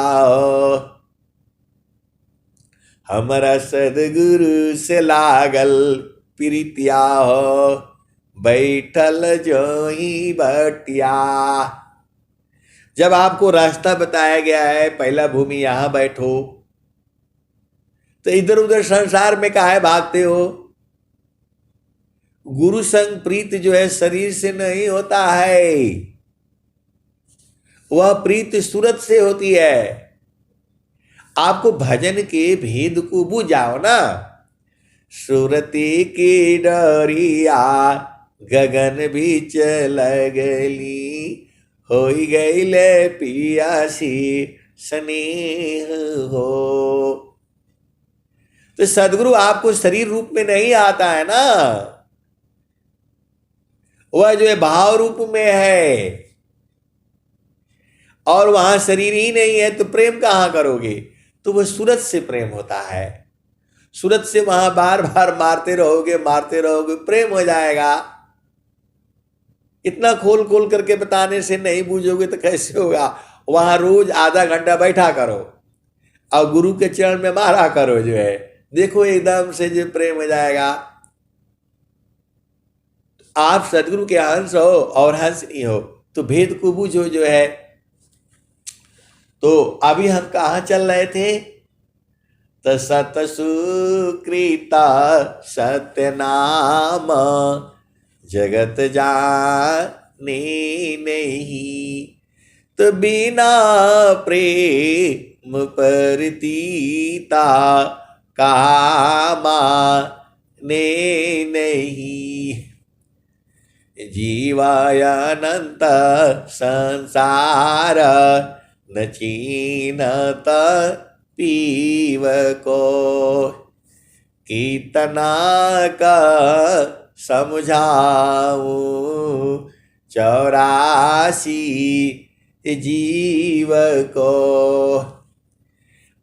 हमारा सदगुरु से लागल प्रीतिया हो, बैठल जो ही बटिया। जब आपको रास्ता बताया गया है, पहला भूमि यहां बैठो, तो इधर उधर संसार में काहे भागते हो? गुरु संग प्रीत जो है शरीर से नहीं होता है, वह प्रीत सूरत से होती है। आपको भजन के भेद को बुझाओ ना। सूरती की डोरिया गगन भी चल गली, हो गई ले पियासी स्नेह हो। तो सदगुरु आपको शरीर रूप में नहीं आता है ना, वह जो है भाव रूप में है। और वहां शरीर ही नहीं है तो प्रेम कहां करोगे? तो वह सूरत से प्रेम होता है। सूरत से वहां बार बार मारते रहोगे, प्रेम हो जाएगा। इतना खोल खोल करके बताने से नहीं बूझोगे तो कैसे होगा? वहां रोज आधा घंटा बैठा करो और गुरु के चरण में मारा करो जो है, देखो एकदम से जो प्रेम हो जाएगा। आप सदगुरु के हंस हो और हंस नहीं हो, तो भेद को बूझो जो है। तो अभी हम कहाँ चल रहे थे? तो सत सुकृता सत्य नाम जगत जाने नहीं, तो बिना प्रेम परतीता कामा ने नहीं। जीवायानंत संसार न चीनत पीव को, कितना का समझाऊं 84 जीव को।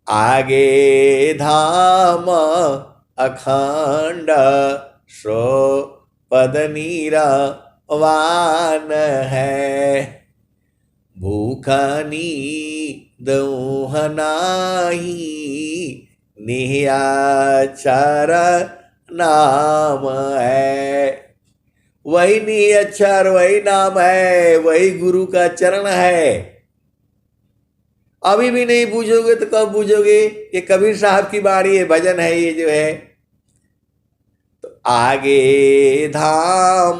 आगे धाम अखंड सो पद नीरवान है, भूखनी दौहनाही निहाचर नाम है। वही निहाचर, वही नाम है, वही गुरु का चरण है। अभी भी नहीं बूझोगे तो कब बूझोगे? ये कबीर साहब की बाणी है, भजन है ये जो है। तो आगे धाम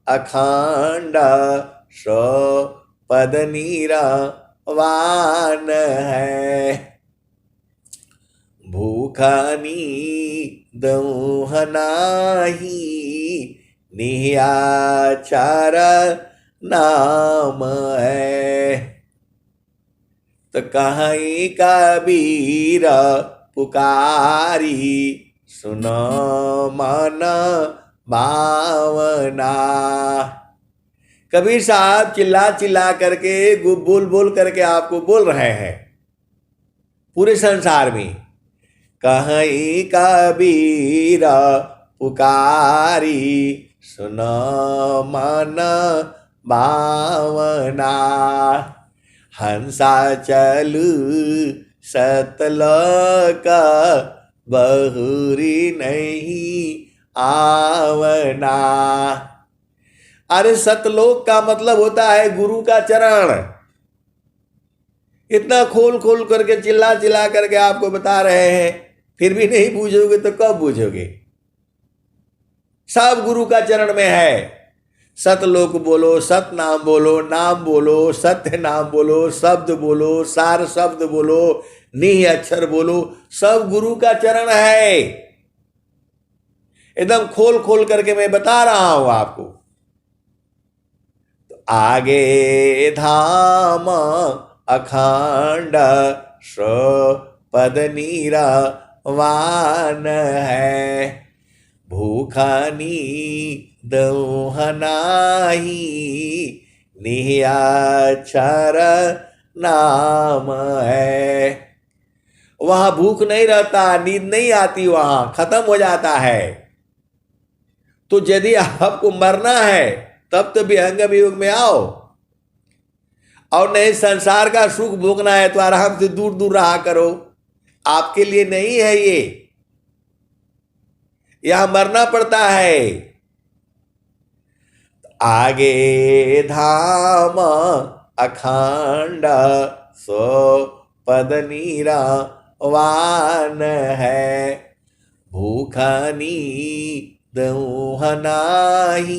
अखंड सो पद नीरवान है, भूखनी दौहनाही निहाचर नाम है। तो कहीं कबीर पुकारी सुनो मन भावना। कबीर साहब चिल्ला चिल्ला करके बोल बोल करके आपको बोल रहे हैं पूरे संसार में। कहीं कबीर पुकारी सुनो मन भावना, हंसा चलू सतलोक बहुरी नहीं आवना। अरे सतलोक का मतलब होता है गुरु का चरण। इतना खोल खोल करके चिल्ला चिल्ला करके आपको बता रहे हैं, फिर भी नहीं बूझोगे तो कब बूझोगे? सब गुरु का चरण में है। सतलोक बोलो, सत नाम बोलो, सत्य नाम बोलो, शब्द बोलो, सार शब्द बोलो, निह अक्षर बोलो, सब गुरु का चरण है। एकदम खोल खोल करके मैं बता रहा हूं आपको। तो आगे धाम अखंड सो पद नीरवान है, भूखनी दौहनाही निहाचर नाम है। वहां भूख नहीं रहता, नींद नहीं आती, वहां खत्म हो जाता है। तो यदि आपको मरना है तब तो विहंगम युग में आओ, और नहीं संसार का सुख भोगना है तो आराम से दूर दूर रहा करो। आपके लिए नहीं है ये, यहां मरना पड़ता है। आगे धाम अखंड सो पद नीरवान है, भूखनी दौहनाही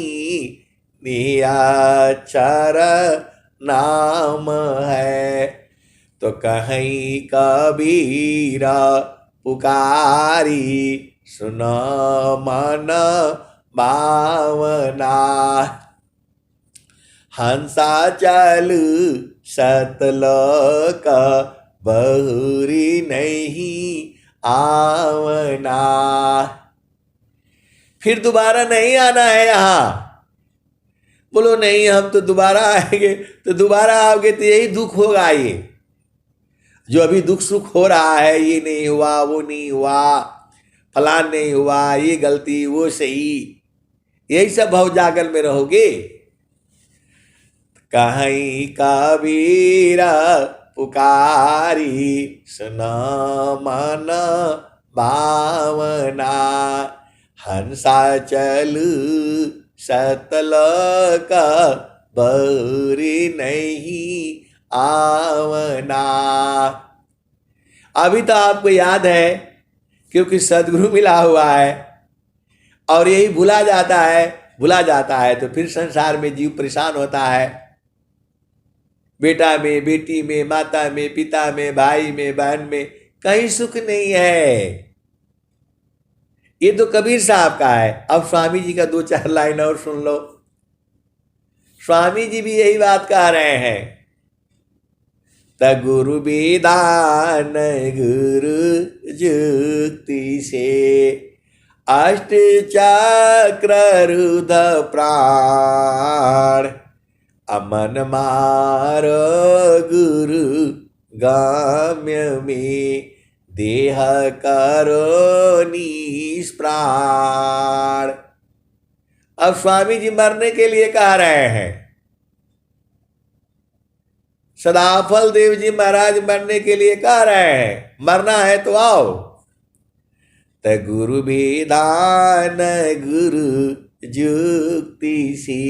निहाचर नाम है। तो कहीं कबीरा पुकारी सुनो मन भावना, हंसा चलू सतलोक बहुरी नहीं आवना। फिर दोबारा नहीं आना है यहां। बोलो नहीं हम तो दोबारा आएंगे, तो दोबारा आओगे तो यही दुख होगा। ये जो अभी दुख सुख हो रहा है, ये नहीं हुआ, वो नहीं हुआ, फलान नहीं हुआ, ये गलती वो सही, यही सब भव जागल में रहोगे। कहीं कबीरा पुकारी सुनो मन भावना, हंसाचल सतलोक बरी नहीं आवना। अभी तो आपको याद है क्योंकि सदगुरु मिला हुआ है और यही भुला जाता है तो फिर संसार में जीव परेशान होता है। बेटा में, बेटी में, माता में, पिता में, भाई में, बहन में कहीं सुख नहीं है। ये तो कबीर साहब का है। अब स्वामी जी का 2-4 लाइन और सुन लो। स्वामी जी भी यही बात कह रहे हैं। त गुरु विधान गुरु जुक्ति से, अष्ट चक्र रुध प्राण, अमन मारो गुरु गाम्य में, देह करो निष्प्राण। अब स्वामी जी मरने के लिए कह रहे हैं। सदाफल देव जी महाराज मरने के लिए कह रहे हैं, मरना है तो आओ। त गुरु विधान गुरु जुक्ति से,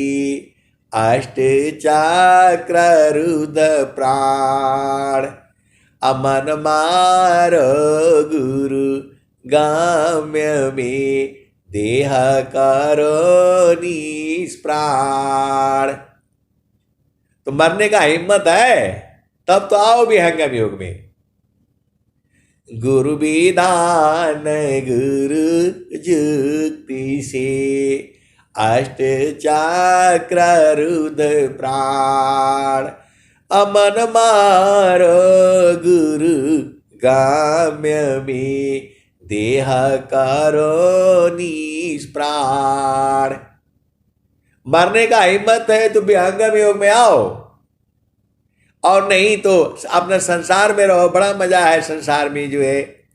अष्ट चक्र रुध प्राण, अमन मारो गुरु गाम्य में, देह करो निष्प्राण। तो मरने का हिम्मत है तब तो आओ विहंगम योग में। गुरु विधान गुरु जुक्ति से, अष्ट चक्र रुध प्राण, अमन मारो गुरु गाम्य में, देह करो निष्प्राण। मरने का हिम्मत है तो विहंगम योग में आओ, और नहीं तो अपने संसार में रहो। बड़ा मजा है संसार में जो है।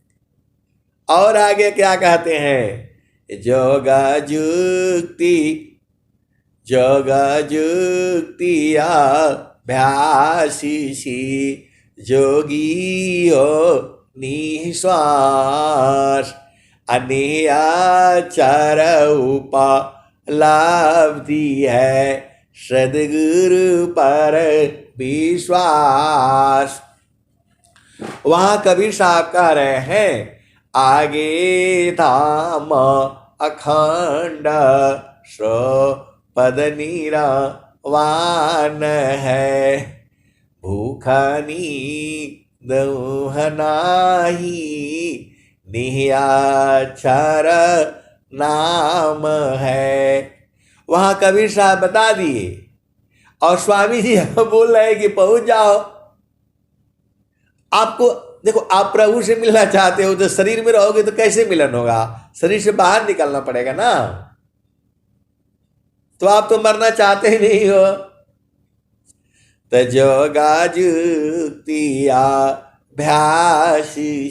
और आगे क्या कहते हैं? जोगा जुक्ति, जोगा जुक्तिया भ्यासी, जोगी हो निश्वास, अनियाचार उपलब्धि है, सद्गुरु पर विश्वास। वहां कबीर साहब कह रहे हैं, आगे धाम अखंड सो पद नीरवान है, भूखनी दौहनाही, निहाक्षर नाम है। वहां कबीर साहब बता दिए और स्वामी जी बोल रहे हैं कि पहुंच जाओ। आपको देखो, आप प्रभु से मिलना चाहते हो तो शरीर में रहोगे तो कैसे मिलन होगा? शरीर से बाहर निकलना पड़ेगा ना। तो आप तो मरना चाहते ही नहीं हो। तजोगा जुक्तिया भ्यासी,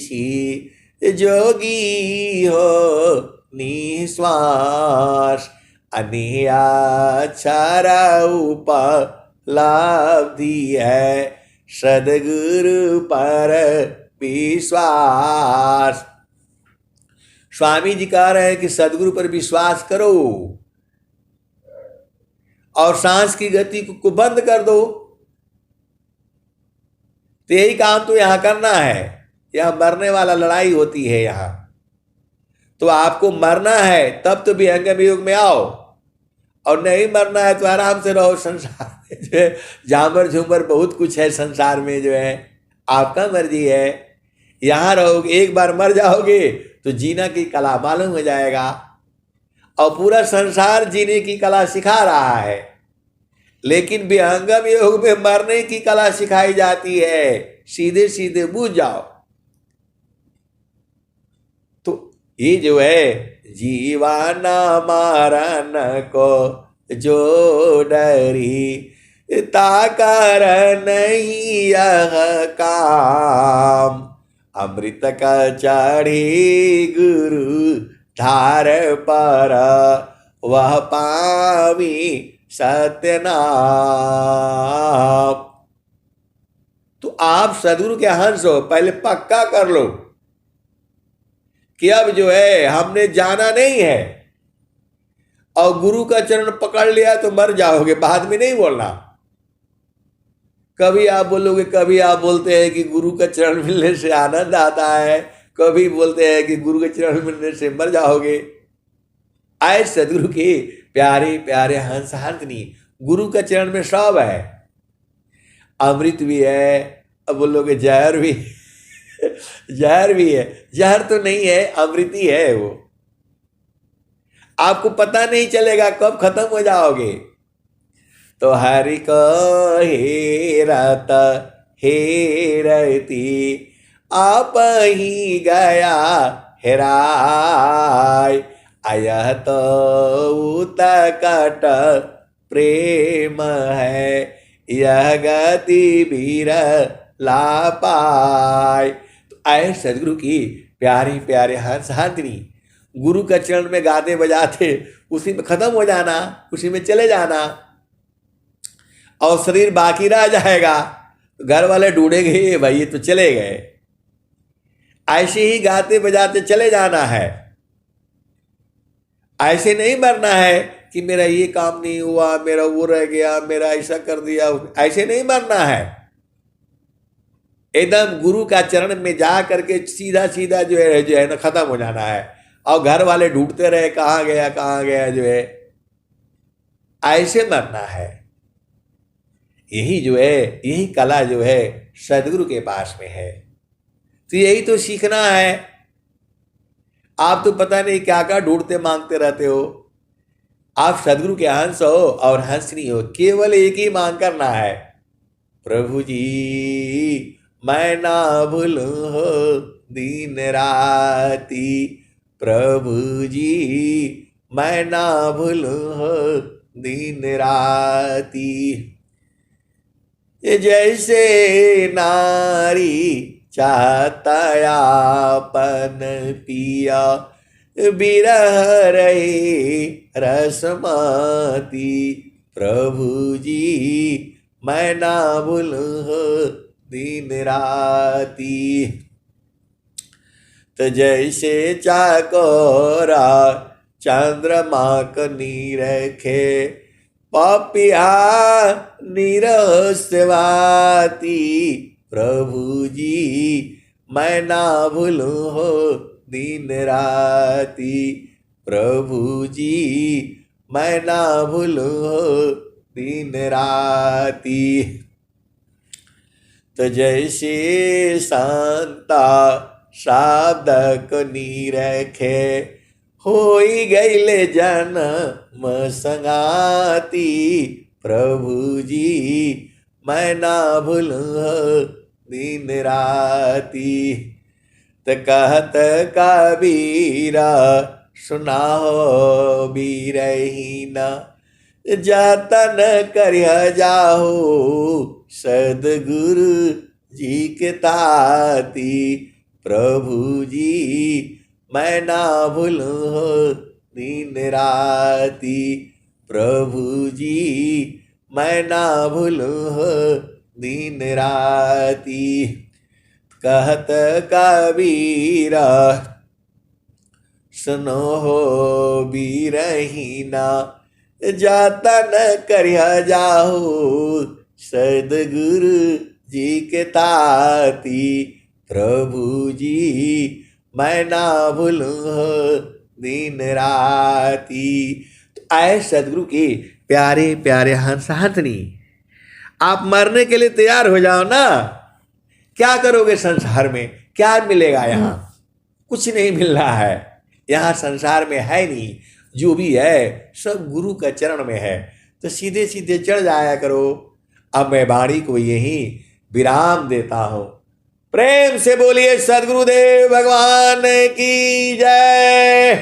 जोगी हो निश्वास, अनियाक्षर उपलब्धि है, सद्गुरु पर विश्वास। स्वामी जी कह रहे हैं कि सद्गुरु पर विश्वास करो और सांस की गति को बंद कर दो। तो यही काम तो यहां करना है। यह मरने वाला लड़ाई होती है यहां। तो आपको मरना है तब तो विहंगम योग में आओ, और नहीं मरना है तो आराम से रहो। संसार में जो है झामर झूमर बहुत कुछ है संसार में, जो है आपका मर्जी है। यहां रहोगे, एक बार मर जाओगे तो जीना की कला मालूम हो जाएगा, और पूरा संसार जीने की कला सिखा रहा है। लेकिन विहंगम योग में मरने की कला सिखाई जाती है, सीधे सीधे बूझ जाओ। तो ये जो है जीवाना मारन को जो डरी, ताकर नहीं यह काम, अमृत का चढ़ी गुरु धार पर, वह पावी सत्यनाम। तो आप सदगुरु के हंस हो, पहले पक्का कर लो कि अब जो है हमने जाना नहीं है, और गुरु का चरण पकड़ लिया तो मर जाओगे, बाद में नहीं बोलना। कभी आप बोलोगे, कभी आप बोलते हैं कि गुरु का चरण मिलने से आनंद आता है, कभी बोलते हैं कि गुरु के चरण मिलने से मर जाओगे। आए सदगुरु के प्यारे प्यारे हंस हंसनी, गुरु का चरण में सब है, अमृत भी है, अब बोलोगे जहर भी जहर भी है, जहर तो नहीं है, अमृत ही है वो। आपको पता नहीं चलेगा कब खत्म हो जाओगे। तो हरि को हेरत हेरती आप ही गया हेराय, आयह तो उतकट प्रेम है, यह गति वीर ला पाय। तो आए सदगुरु की प्यारी प्यारे हंस हंसनी, गुरु का चरण में गाते बजाते उसी में खत्म हो जाना, उसी में चले जाना, और शरीर बाकी रह जाएगा। घर वाले ढूंढेंगे, भाई ये तो चले गए। ऐसे ही गाते बजाते चले जाना है, ऐसे नहीं मरना है कि मेरा ये काम नहीं हुआ, मेरा वो रह गया, मेरा ऐसा कर दिया, ऐसे नहीं मरना है। एकदम गुरु का चरण में जा करके सीधा सीधा जो है ना खत्म हो जाना है, और घर वाले ढूंढते रहे कहाँ गया कहाँ गया, जो है ऐसे मरना है। यही जो है, यही कला जो है सदगुरु के पास में है। तो यही तो सीखना है। आप तो पता नहीं क्या क्या ढूंढते मांगते रहते हो। आप सदगुरु के हंस हो और हंसनी हो, केवल एक ही मांग करना है, प्रभु जी मैं ना भूलूं हो दिन राती, प्रभु जी मैं ना भूलूं हो दिन राती। जैसे नारी चाहता आपन पिया, बिरह रही रसमाती, प्रभु जी मैं ना भूलूं दिन राती। तो जैसे चाकोरा चंद्रमा को निरखे, पापिया निरस्वाती, प्रभु जी मैं ना भूलूं हो दिन राती, प्रभु जी मैं ना भूलूं हो दिन राती। तो जैसे शांता शब्द को निरखे, होई गईले जन्म संगाती, प्रभु जी मैं ना भूलूं दिन राती। तो कहत कबीरा सुना हो बीरहीना, जतन करिया जाहो सदगुरु जी के ताती, प्रभु जी मैं ना भूलूं हो दिन राती, प्रभु जी मैं ना भूलूं हो दिन राती। कहत कबीरा सुनो हो बीरहीना, जतन करिया जाहो सदगुरु जी के ताती, प्रभु जी मैं ना भूलूं दिन राती। तो आए सदगुरु के प्यारे प्यारे हंस हंसनी, आप मरने के लिए तैयार हो जाओ ना। क्या करोगे संसार में, क्या मिलेगा? यहाँ कुछ नहीं मिल रहा है, यहाँ संसार में है नहीं, जो भी है सब गुरु का चरण में है। तो सीधे सीधे चढ़ जाया करो। अब मैं वाणी को यही विराम देता हूं। प्रेम से बोलिए सद्गुरुदेव भगवान की जय।